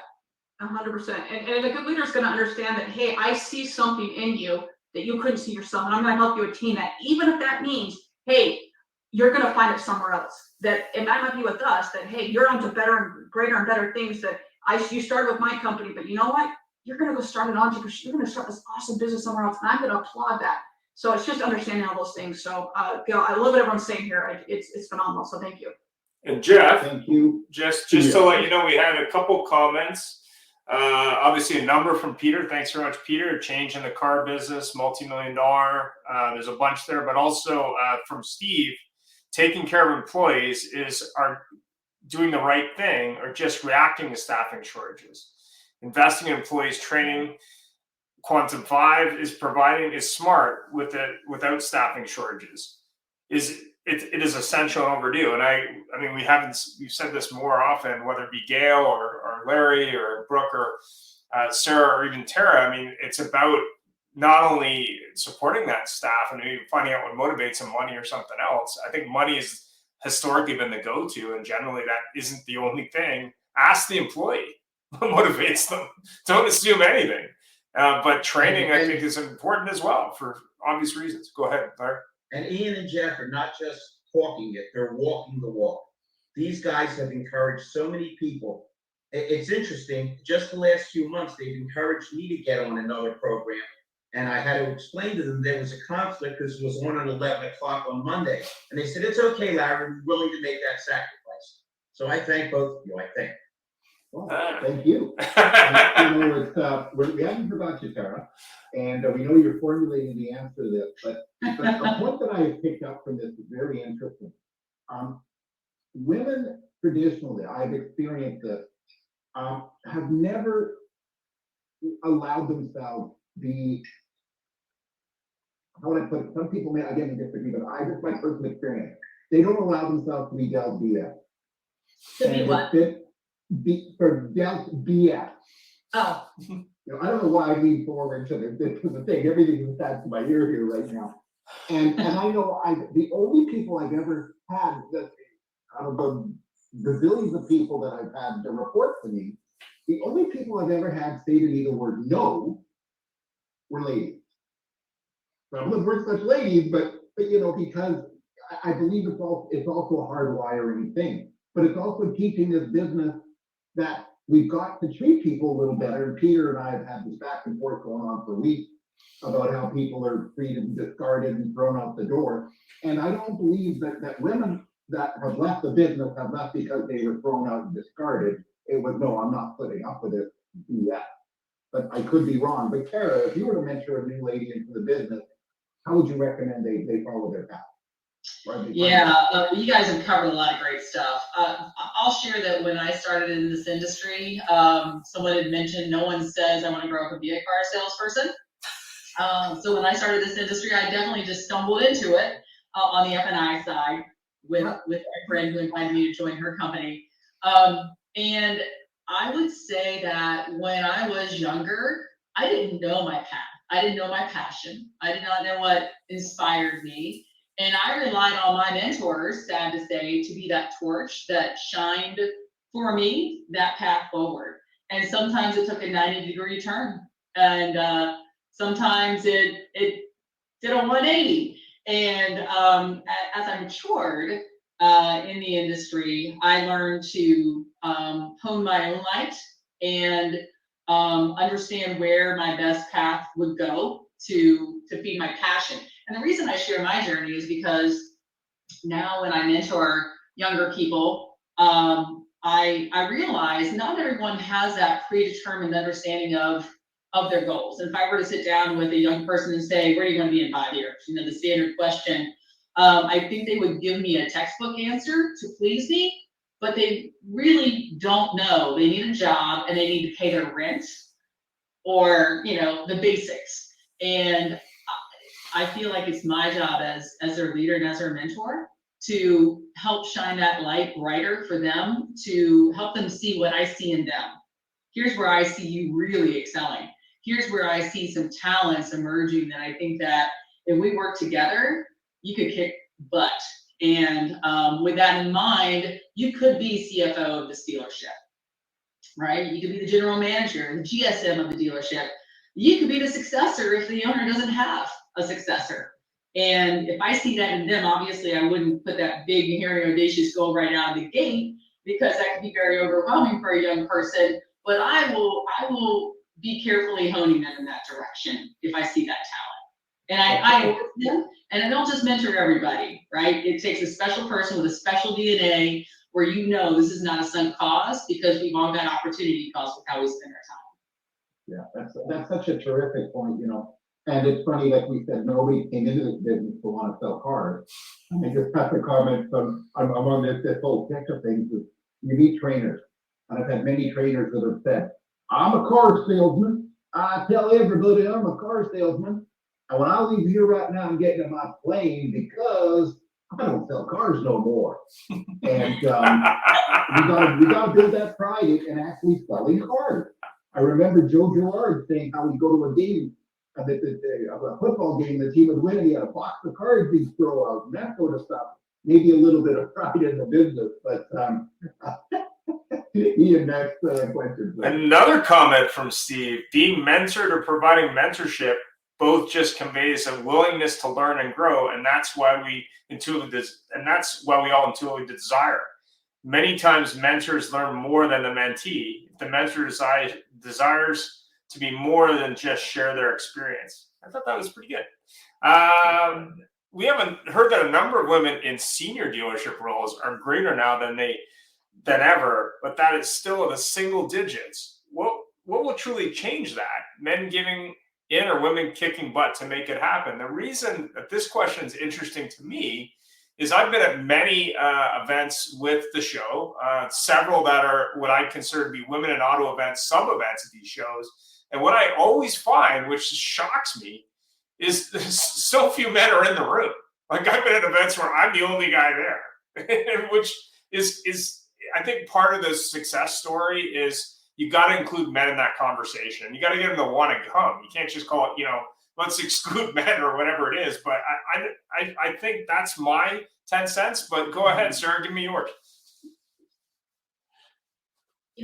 100%. And a good leader is going to understand that, hey, I see something in you that you couldn't see yourself, and I'm going to help you attain that, even if that means, hey, you're going to find it somewhere else. That it might not be with us. That hey, you're onto better and greater and better things. That you started with my company, but you know what? You're going to go start an Autio. You're going to start this awesome business somewhere else, and I'm going to applaud that. So it's just understanding all those things. So, Gail, I love what everyone's saying here. It's phenomenal. So thank you. And Jeff, Thank you. just to let you know, we had a couple comments. Obviously a number from Peter. Thanks very much, Peter. Change in the car business, multi-million-dollar. There's a bunch there, but also from Steve, taking care of employees are doing the right thing or just reacting to staffing shortages. Investing in employees training. Quantum 5 is smart without staffing shortages. It is essential and overdue. And I mean, we've said this more often, whether it be Gail or Larry or Brooke or Sarah or even Tara. I mean, it's about not only supporting that staff and maybe finding out what motivates them, money or something else. I think money has historically been the go-to, and generally that isn't the only thing. Ask the employee what motivates them. Don't assume anything. But training, I think, is important as well for obvious reasons. Go ahead, Larry. And Ian and Jeff are not just talking it, they're walking the walk. These guys have encouraged so many people. It's interesting, just the last few months, they've encouraged me to get on another program. And I had to explain to them there was a conflict because it was on at 11 o'clock on Monday. And they said, it's okay, Larry, we're willing to make that sacrifice. So I thank both of you, I think. Well, thank you. We haven't forgot you, Tara, and we know you're formulating the answer to this, but a point that I picked up from this is very interesting. Women traditionally, I've experienced this, have never allowed themselves the, how would I put it? Some people may, again, disagree, but just my personal experience, they don't allow themselves to be dealt BS. To be what? For dealt BS. Oh. You know, I don't know why I lean forward to this is the thing. Everything is attached to my ear here right now. And I know the only people I've ever had that out of the gazillions of people that I've had to report to me, the only people I've ever had say to me the word no were ladies. Some of them weren't such ladies, but you know, because I believe it's also a hardwiring thing. But it's also teaching this business that we've got to treat people a little better. And Peter and I have had this back and forth going on for weeks about how people are treated and discarded and thrown out the door. And I don't believe that women that have left the business have left because they were thrown out and discarded. It was, no, I'm not putting up with it. Yeah. But I could be wrong. But Tara, if you were to mentor a new lady into the business, how would you recommend they follow their path? Yeah, you guys have covered a lot of great stuff. I'll share that when I started in this industry, someone had mentioned no one says I want to grow up and be a car salesperson. So when I started this industry, I definitely just stumbled into it on the F&I side with my friend who invited me to join her company. And I would say that when I was younger, I didn't know my path. I didn't know my passion. I did not know what inspired me. And I relied on my mentors, sad to say, to be that torch that shined for me that path forward. And sometimes it took a 90-degree turn. And sometimes it did a 180. And as I matured in the industry, I learned to hone my own light and understand where my best path would go to feed my passion. And the reason I share my journey is because now when I mentor younger people, I realize not everyone has that predetermined understanding of their goals. And if I were to sit down with a young person and say, where are you going to be in 5 years? You know, the standard question, I think they would give me a textbook answer to please me, but they really don't know. They need a job and they need to pay their rent, or, you know, the basics. And I feel like it's my job as their leader and as their mentor to help shine that light brighter for them, to help them see what I see in them. Here's where I see you really excelling. Here's where I see some talents emerging that I think that if we work together, you could kick butt. And with that in mind, you could be CFO of this dealership, right? You could be the general manager, the GSM of the dealership. You could be the successor if the owner doesn't have a successor. And if I see that in them, obviously I wouldn't put that big, hairy, audacious goal right out of the gate, because that could be very overwhelming for a young person. But I will be carefully honing them in that direction if I see that talent. And I work with them, and I don't just mentor everybody, right? It takes a special person with a special DNA where you know this is not a sunk cause, because we've all got opportunity costs with how we spend our time. Yeah, that's such a terrific point, you know. And it's funny, like we said, nobody came into this business to want to sell cars. I just have to comment from, I'm on this whole kick of things, is you meet trainers. And I've had many trainers that have said, I'm a car salesman. I tell everybody I'm a car salesman. And when I leave here right now, I'm getting on my plane because I don't sell cars no more. And we gotta build that pride in actually selling cars. I remember Joe Girard saying how he'd go to a game, a football game, the team would win, and he had a box of cards he'd throw out and that sort of stuff. Maybe a little bit of pride in the business, but Ian, next question. Another comment from Steve: being mentored or providing mentorship both just conveys a willingness to learn and grow, and that's why we all intuitively desire. Many times, mentors learn more than the mentee. If the mentor desires to be more than just share their experience. I thought that was pretty good. We haven't heard that a number of women in senior dealership roles are greater now than ever, but that is still in the single digits. What will truly change that? Men giving in or women kicking butt to make it happen? The reason that this question is interesting to me is I've been at many events with the show, several that are what I consider to be women in auto events, sub-events at these shows. And what I always find, which shocks me, is so few men are in the room. Like, I've been at events where I'm the only guy there, which is I think part of the success story is you got to include men in that conversation. You got to get them to want to come. You can't just call it, let's exclude men or whatever it is. But I think that's my 10 cents. But go ahead, Sarah, give me yours.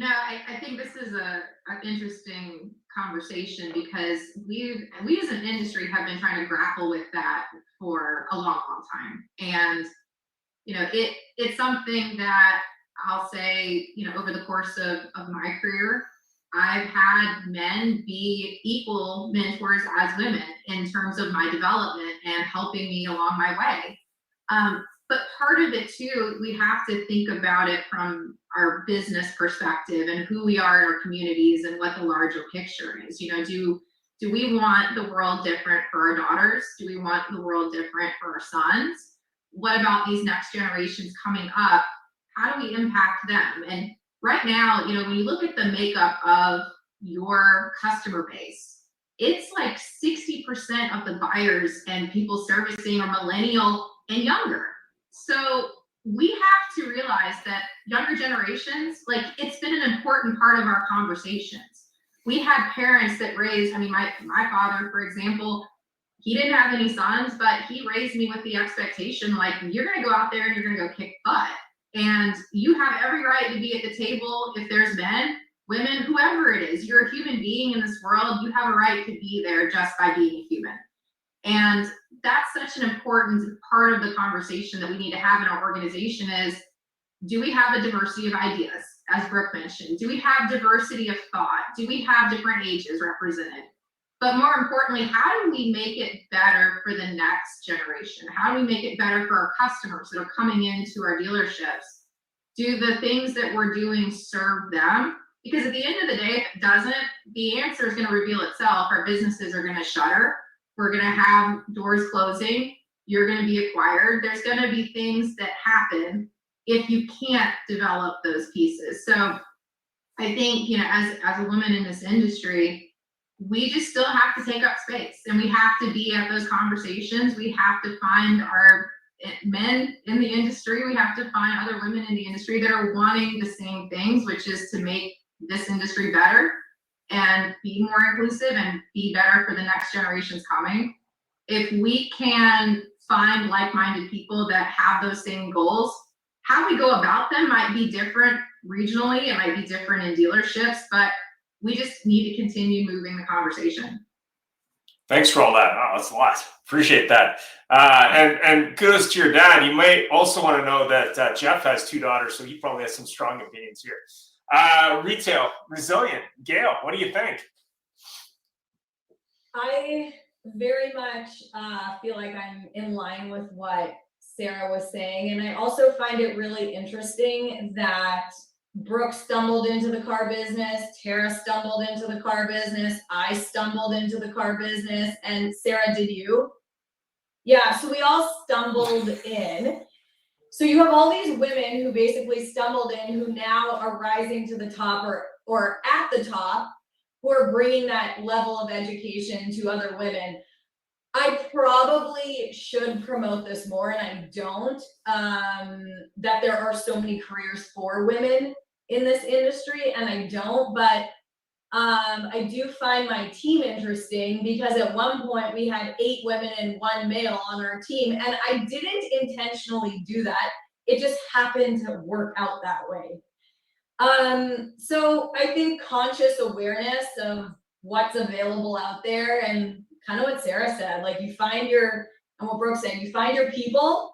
I think this is an interesting conversation, because we as an industry have been trying to grapple with that for a long time. And, it's something that I'll say, over the course of my career, I've had men be equal mentors as women in terms of my development and helping me along my way. But part of it too, we have to think about it from our business perspective and who we are in our communities and what the larger picture is. Do we want the world different for our daughters? Do we want the world different for our sons? What about these next generations coming up? How do we impact them? And right now, when you look at the makeup of your customer base, it's like 60% of the buyers and people servicing are millennial and younger. So we have to realize that younger generations, it's been an important part of our conversations. We had parents that raised, my father, for example, he didn't have any sons, but he raised me with the expectation, you're going to go out there and you're going to go kick butt. And you have every right to be at the table. If there's men, women, whoever it is, you're a human being in this world. You have a right to be there just by being a human. And that's such an important part of the conversation that we need to have in our organization is, do we have a diversity of ideas, as Brooke mentioned? Do we have diversity of thought? Do we have different ages represented? But more importantly, how do we make it better for the next generation? How do we make it better for our customers that are coming into our dealerships? Do the things that we're doing serve them? Because at the end of the day, if it doesn't, the answer is going to reveal itself. Our businesses are going to shutter. We're going to have doors closing. You're going to be acquired. There's going to be things that happen if you can't develop those pieces. So I think, as a woman in this industry, we just still have to take up space, and we have to be at those conversations. We have to find our men in the industry. We have to find other women in the industry that are wanting the same things, which is to make this industry better and be more inclusive and be better for the next generations coming. If we can find like-minded people that have those same goals, how we go about them might be different regionally, it might be different in dealerships, but we just need to continue moving the conversation. Thanks for all that. Oh, that's a lot. Appreciate that. And kudos to your dad. You might also want to know that Jeff has 2 daughters, so he probably has some strong opinions here. Retail, resilient. Gail, what do you think? I very much feel like I'm in line with what Sarah was saying. And I also find it really interesting that Brooke stumbled into the car business, Tara stumbled into the car business, I stumbled into the car business, and Sarah, did you? Yeah, so we all stumbled in. So you have all these women who basically stumbled in, who now are rising to the top or at the top, who are bringing that level of education to other women. I probably should promote this more, and I don't, that there are so many careers for women in this industry, and I don't, but I do find my team interesting because at one point we had 8 women and 1 male on our team, and I didn't intentionally do that. It just happened to work out that way. So I think conscious awareness of what's available out there, and kind of what Sarah said, like you find your, and what Brooke said, you find your people,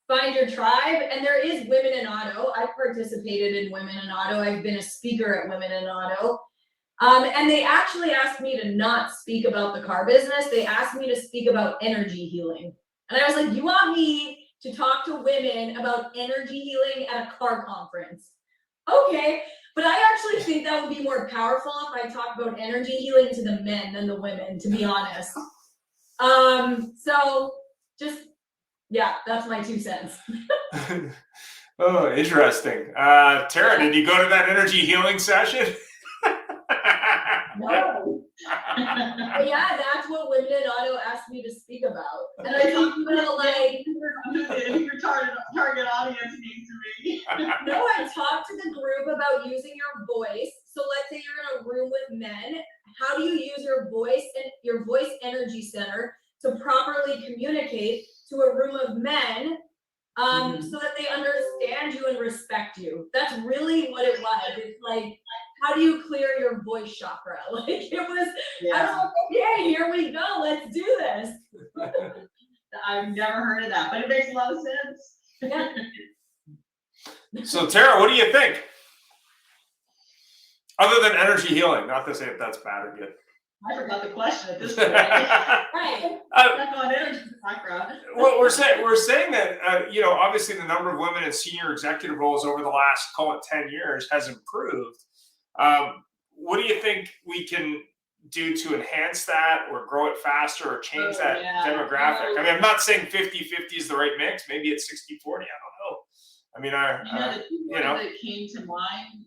find your tribe, and there is Women in Auto. I've participated in Women in Auto. I've been a speaker at Women in Auto. And they actually asked me to not speak about the car business. They asked me to speak about energy healing. And I was like, you want me to talk to women about energy healing at a car conference? Okay, but I actually think that would be more powerful if I talk about energy healing to the men than the women, to be honest. So just, yeah, that's my 2 cents. Oh, interesting. Tara, did you go to that energy healing session? No. But yeah, that's what Women in Auto asked me to speak about. And I talked about like, Your target audience needs to be. no, I talked to the group about using your voice. So let's say you're in a room with men. How do you use your voice and your voice energy center to properly communicate to a room of men so that they understand you and respect you? That's really what it was. It's like, how do you clear your voice chakra? Like it was, I was like, okay, here we go, let's do this. I've never heard of that, but it makes a lot of sense. Yeah. So Tara, what do you think? Other than energy healing, not to say if that's bad or good. I forgot the question at this point. Right. Back on energy chakra. Well, we're saying that you know, obviously the number of women in senior executive roles over the last, call it 10 years, has improved. What do you think we can do to enhance that or grow it faster or change that demographic? I mean, I'm not saying 50-50 is the right mix. Maybe it's 60-40. I don't know. I mean, The 2 words that came to mind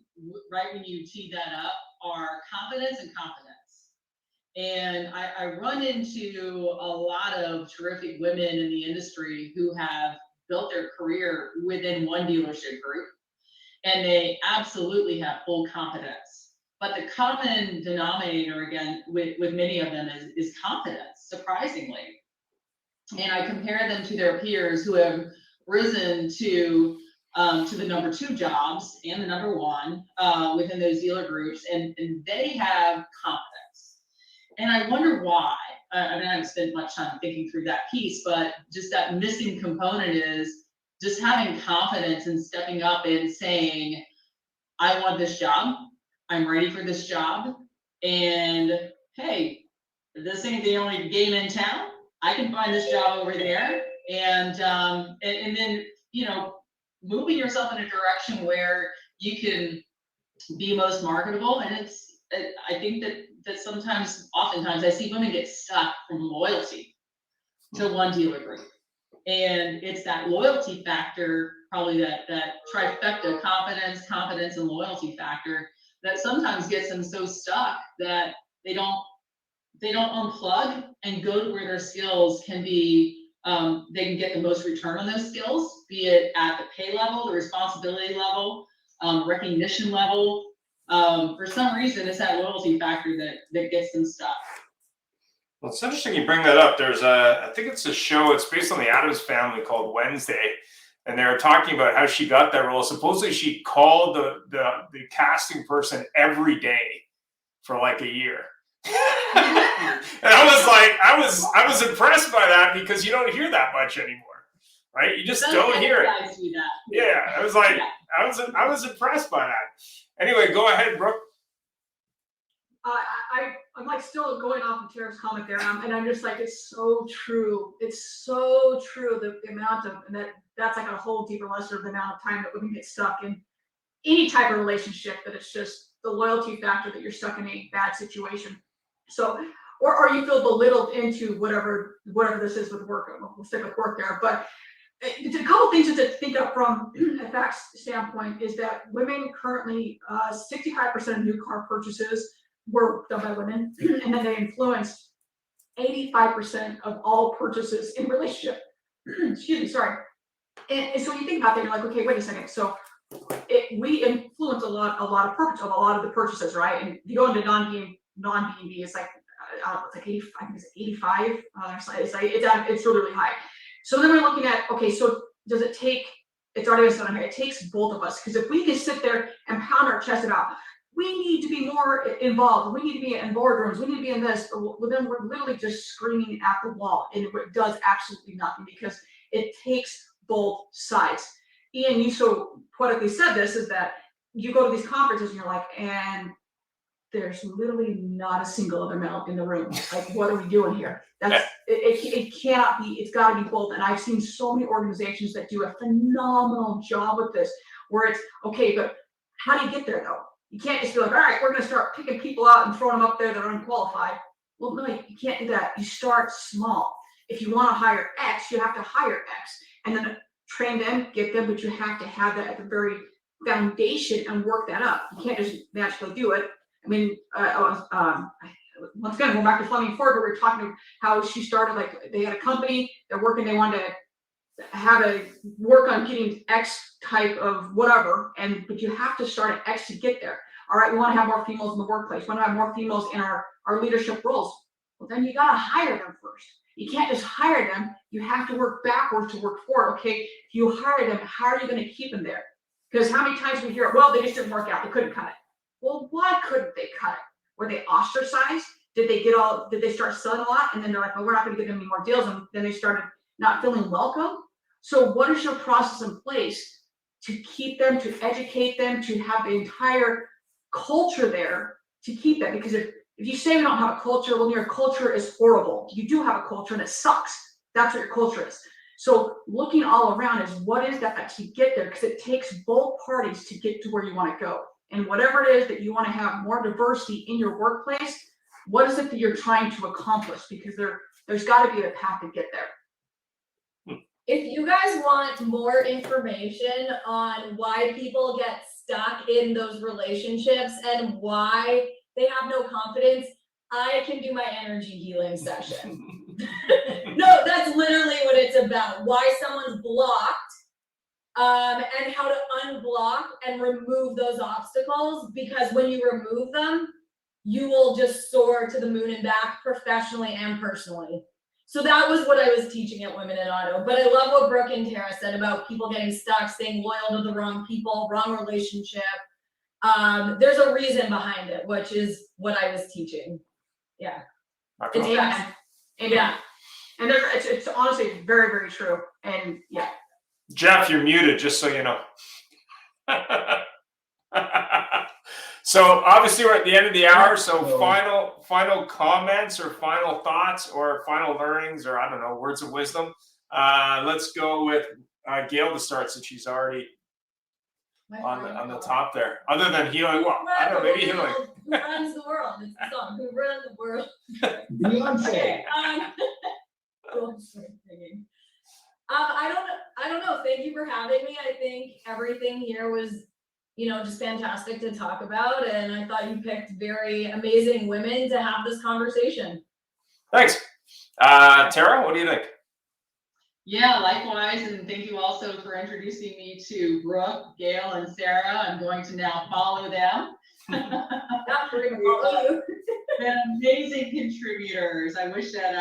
right when you teed that up are confidence and confidence. And I run into a lot of terrific women in the industry who have built their career within one dealership group, and they absolutely have full confidence. But the common denominator, again, with many of them is confidence, surprisingly. And I compare them to their peers who have risen to the number 2 jobs and the number 1 within those dealer groups, and they have confidence. And I wonder why. I mean, I haven't spent much time thinking through that piece, but just that missing component is just having confidence and stepping up and saying, I want this job. I'm ready for this job. And hey, this ain't the only game in town. I can find this job over there. And then, you know, moving yourself in a direction where you can be most marketable. And I think that oftentimes I see women get stuck from loyalty to one dealer group. And it's that loyalty factor, probably that trifecta, confidence, and loyalty factor, that sometimes gets them so stuck that they don't they don't unplug and go to where their skills can be, they can get the most return on those skills, be it at the pay level, the responsibility level, recognition level. For some reason, it's that loyalty factor that gets them stuck. Well, it's interesting you bring that up. There's I think it's a show, it's based on the Addams Family called Wednesday. And they were talking about how she got that role. Supposedly she called the casting person every day for like a year. And I was impressed by that because you don't hear that much anymore, right? You just don't hear it. Guys do that. Yeah, I was like, I was impressed by that. Anyway, go ahead, Brooke. I'm like still going off of Tara's comment there, and I'm just like, it's so true. It's so true. The amount of, and that's like a whole deeper lesson of the amount of time that women get stuck in any type of relationship, that it's just the loyalty factor that you're stuck in a bad situation. So, or you feel belittled into whatever this is with work. We'll stick with work there, but it's a couple things to think of from a facts standpoint is that women currently, 65% of new car purchases were done by women, and then they influenced 85% of all purchases in relationship. Excuse me, sorry. And so when you think about that, you're like, okay, wait a second. So we influence a lot of the purchases, right? And if you go into non-B&B, it's like it's like 85. I think it's 85. It's really, really high. So then we're looking at, okay, so does it take? It's already been said on here. It takes both of us, because if we can sit there and pound our chest about, we need to be more involved, we need to be in boardrooms, we need to be in this, well, then we're literally just screaming at the wall, and it does absolutely nothing, because it takes both sides. Ian, you so poetically said this, is that you go to these conferences and you're like, and there's literally not a single other male in the room. Like, what are we doing here? It cannot be, it's gotta be both. And I've seen so many organizations that do a phenomenal job with this, where it's, okay, but how do you get there though? You can't just be like, all right, we're gonna start picking people out and throwing them up there that are unqualified. Well, no, you can't do that. You start small. If you wanna hire X, you have to hire X, and then train them, get them, but you have to have that at the very foundation and work that up. You can't just magically do it. I mean, once again, going back to Fleming Ford, where we were talking about how she started, like, they had a company, they're working, they wanted to have a work on getting X type of whatever, but you have to start at X to get there. All right, we want to have more females in the workplace. We want to have more females in our leadership roles. Well, then you got to hire them first. You can't just hire them. You have to work backwards to work forward. Okay, if you hire them, how are you going to keep them there? Because how many times we hear, well, they just didn't work out, they couldn't cut it. Well, why couldn't they cut it? Were they ostracized? Did they start selling a lot? And then they're like, well, we're not going to give them any more deals. And then they started not feeling welcome. So what is your process in place to keep them, to educate them, to have the entire culture there to keep them? Because if you say we don't have a culture, well, your culture is horrible. You do have a culture and it sucks. That's what your culture is. So looking all around is, what is that to get there? Because it takes both parties to get to where you want to go. And whatever it is that you want to have more diversity in your workplace, what is it that you're trying to accomplish? Because there's got to be a path to get there. If you guys want more information on why people get stuck in those relationships and why they have no confidence, I can do my energy healing session. No, that's literally what it's about. Why someone's blocked, and how to unblock and remove those obstacles. Because when you remove them, you will just soar to the moon and back, professionally and personally. So that was what I was teaching at Women in Auto. But I love what Brooke and Tara said about people getting stuck, staying loyal to the wrong people, wrong relationship. There's a reason behind it, which is what I was teaching. Yeah. It's fast. Yeah. And it's honestly very, very true. And yeah. Jeff, you're muted, just so you know. So obviously we're at the end of the hour. So final comments or final thoughts or final learnings, or I don't know, words of wisdom. Let's go with Gail to start, since she's already on the top there. Other than healing, well, I don't know, maybe healing. Who runs the world? It's the song. Who runs the world? Beyonce. Okay. I don't know. Thank you for having me. I think everything here was, just fantastic to talk about. And I thought you picked very amazing women to have this conversation. Thanks. Tara, what do you think? Yeah, likewise, and thank you also for introducing me to Brooke, Gail, and Sarah. I'm going to now follow them. Not for gonna follow you. They're amazing contributors. I wish that,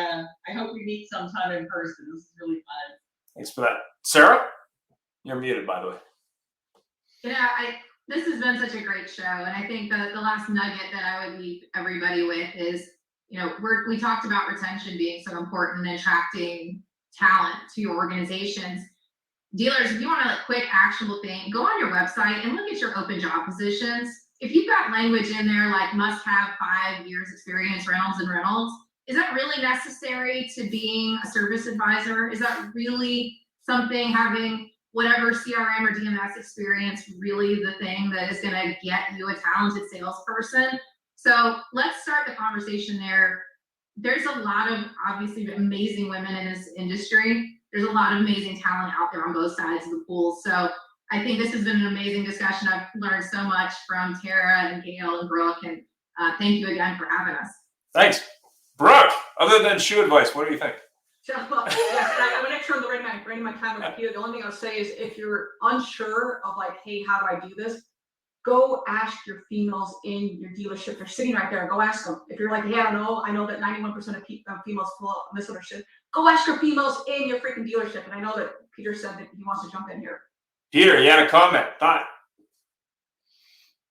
I hope we meet sometime in person. This is really fun. Thanks for that. Sarah, you're muted, by the way. Yeah, this has been such a great show, and I think that the last nugget that I would leave everybody with is, you know, we talked about retention being so important and attracting talent to your organizations. Dealers, if you want a quick actionable thing, go on your website and look at your open job positions. If you've got language in there like must have 5 years experience Reynolds and Reynolds, is that really necessary to being a service advisor? Is that really something, having whatever CRM or DMS experience, really the thing that is going to get you a talented salesperson? So let's start the conversation there. There's a lot of obviously amazing women in this industry. There's a lot of amazing talent out there on both sides of the pool. So I think this has been an amazing discussion. I've learned so much from Tara and Gail and Brooke, and thank you again for having us. Thanks. Brooke, other than shoe advice, what do you think? So, yes, I'm gonna turn the right of my camera here. The only thing I'll say is if you're unsure of like, hey, how do I do this? Go ask your females in your dealership. They're sitting right there. Go ask them. If you're like, hey, I don't know. I know that 91% of females feel misunderstood. Go ask your females in your freaking dealership. And I know that Peter said that he wants to jump in here. Peter, you had a comment, thought.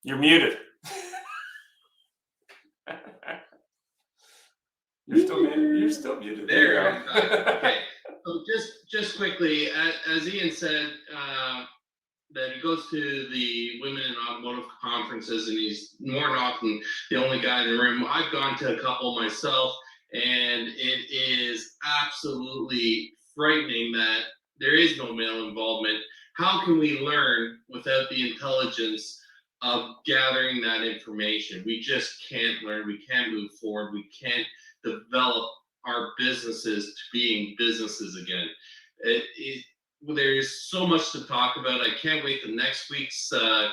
You're muted. You're still muted. There you go. Okay. So just quickly, as Ian said, that he goes to the women in automotive conferences and he's more than often the only guy in the room. I've gone to a couple myself, and it is absolutely frightening that there is no male involvement. How can we learn without the intelligence of gathering that information? We just can't learn. We can't move forward. We can't develop our businesses to being businesses again. There's so much to talk about. I can't wait to next week's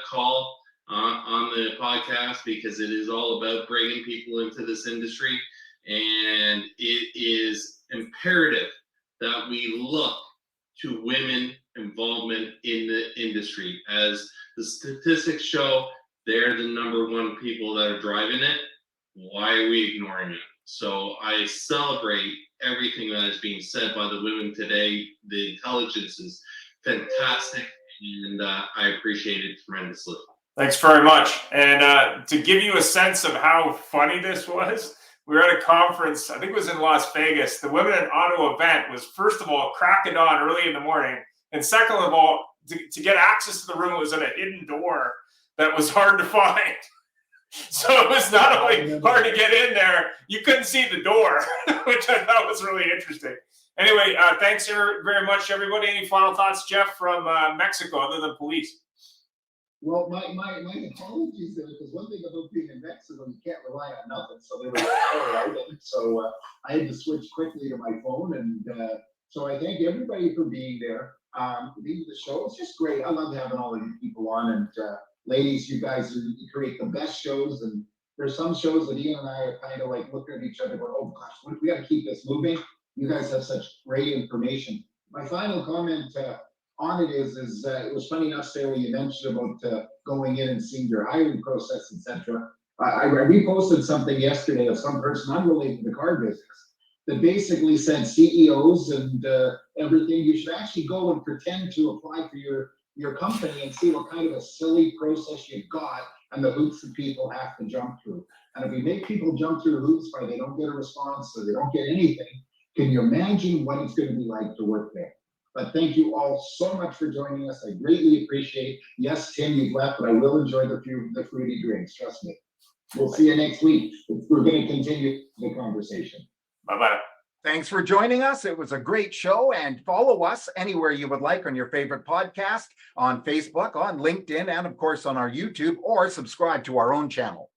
call on the podcast, because it is all about bringing people into this industry. And it is imperative that we look to women involvement in the industry. As the statistics show, they're the #1 people that are driving it. Why are we ignoring it? So I celebrate everything that is being said by the women today. The intelligence is fantastic, and I appreciate it tremendously. Thanks very much. And to give you a sense of how funny this was, we were at a conference, I think it was in Las Vegas. The Women in Auto event was, first of all, crack of dawn early in the morning. And second of all, to get access to the room, it was at a hidden door that was hard to find. So it was not only hard to get in there, you couldn't see the door, which I thought was really interesting. Anyway, thanks very much, everybody. Any final thoughts, Jeff, from Mexico, other than police? Well, my apologies there, because one thing about being in Mexico, you can't rely on nothing. So there was power out, and so I had to switch quickly to my phone, and so I thank everybody for being there. Leading the show, it's just great. I love having all of you people on, and ladies, you guys you create the best shows. And there's some shows that Ian and I are kind of like looking at each other, going, "Oh gosh, we got to keep this moving." You guys have such great information. My final comment on it is it was funny enough, Sarah, you mentioned about going in and seeing your hiring process, etc. I reposted something yesterday of some person unrelated to the car business that basically said CEOs and everything, you should actually go and pretend to apply for your company and see what kind of a silly process you've got and the hoops that people have to jump through. And if we make people jump through hoops where they don't get a response or they don't get anything, can you imagine what it's going to be like to work there? But thank you all so much for joining us. I greatly appreciate. Yes, Tim, you've left, but I will enjoy the fruity drinks. Trust me. We'll see you next week. We're going to continue the conversation. Bye-bye. Thanks for joining us. It was a great show, and follow us anywhere you would like on your favorite podcast, on Facebook, on LinkedIn, and of course on our YouTube, or subscribe to our own channel.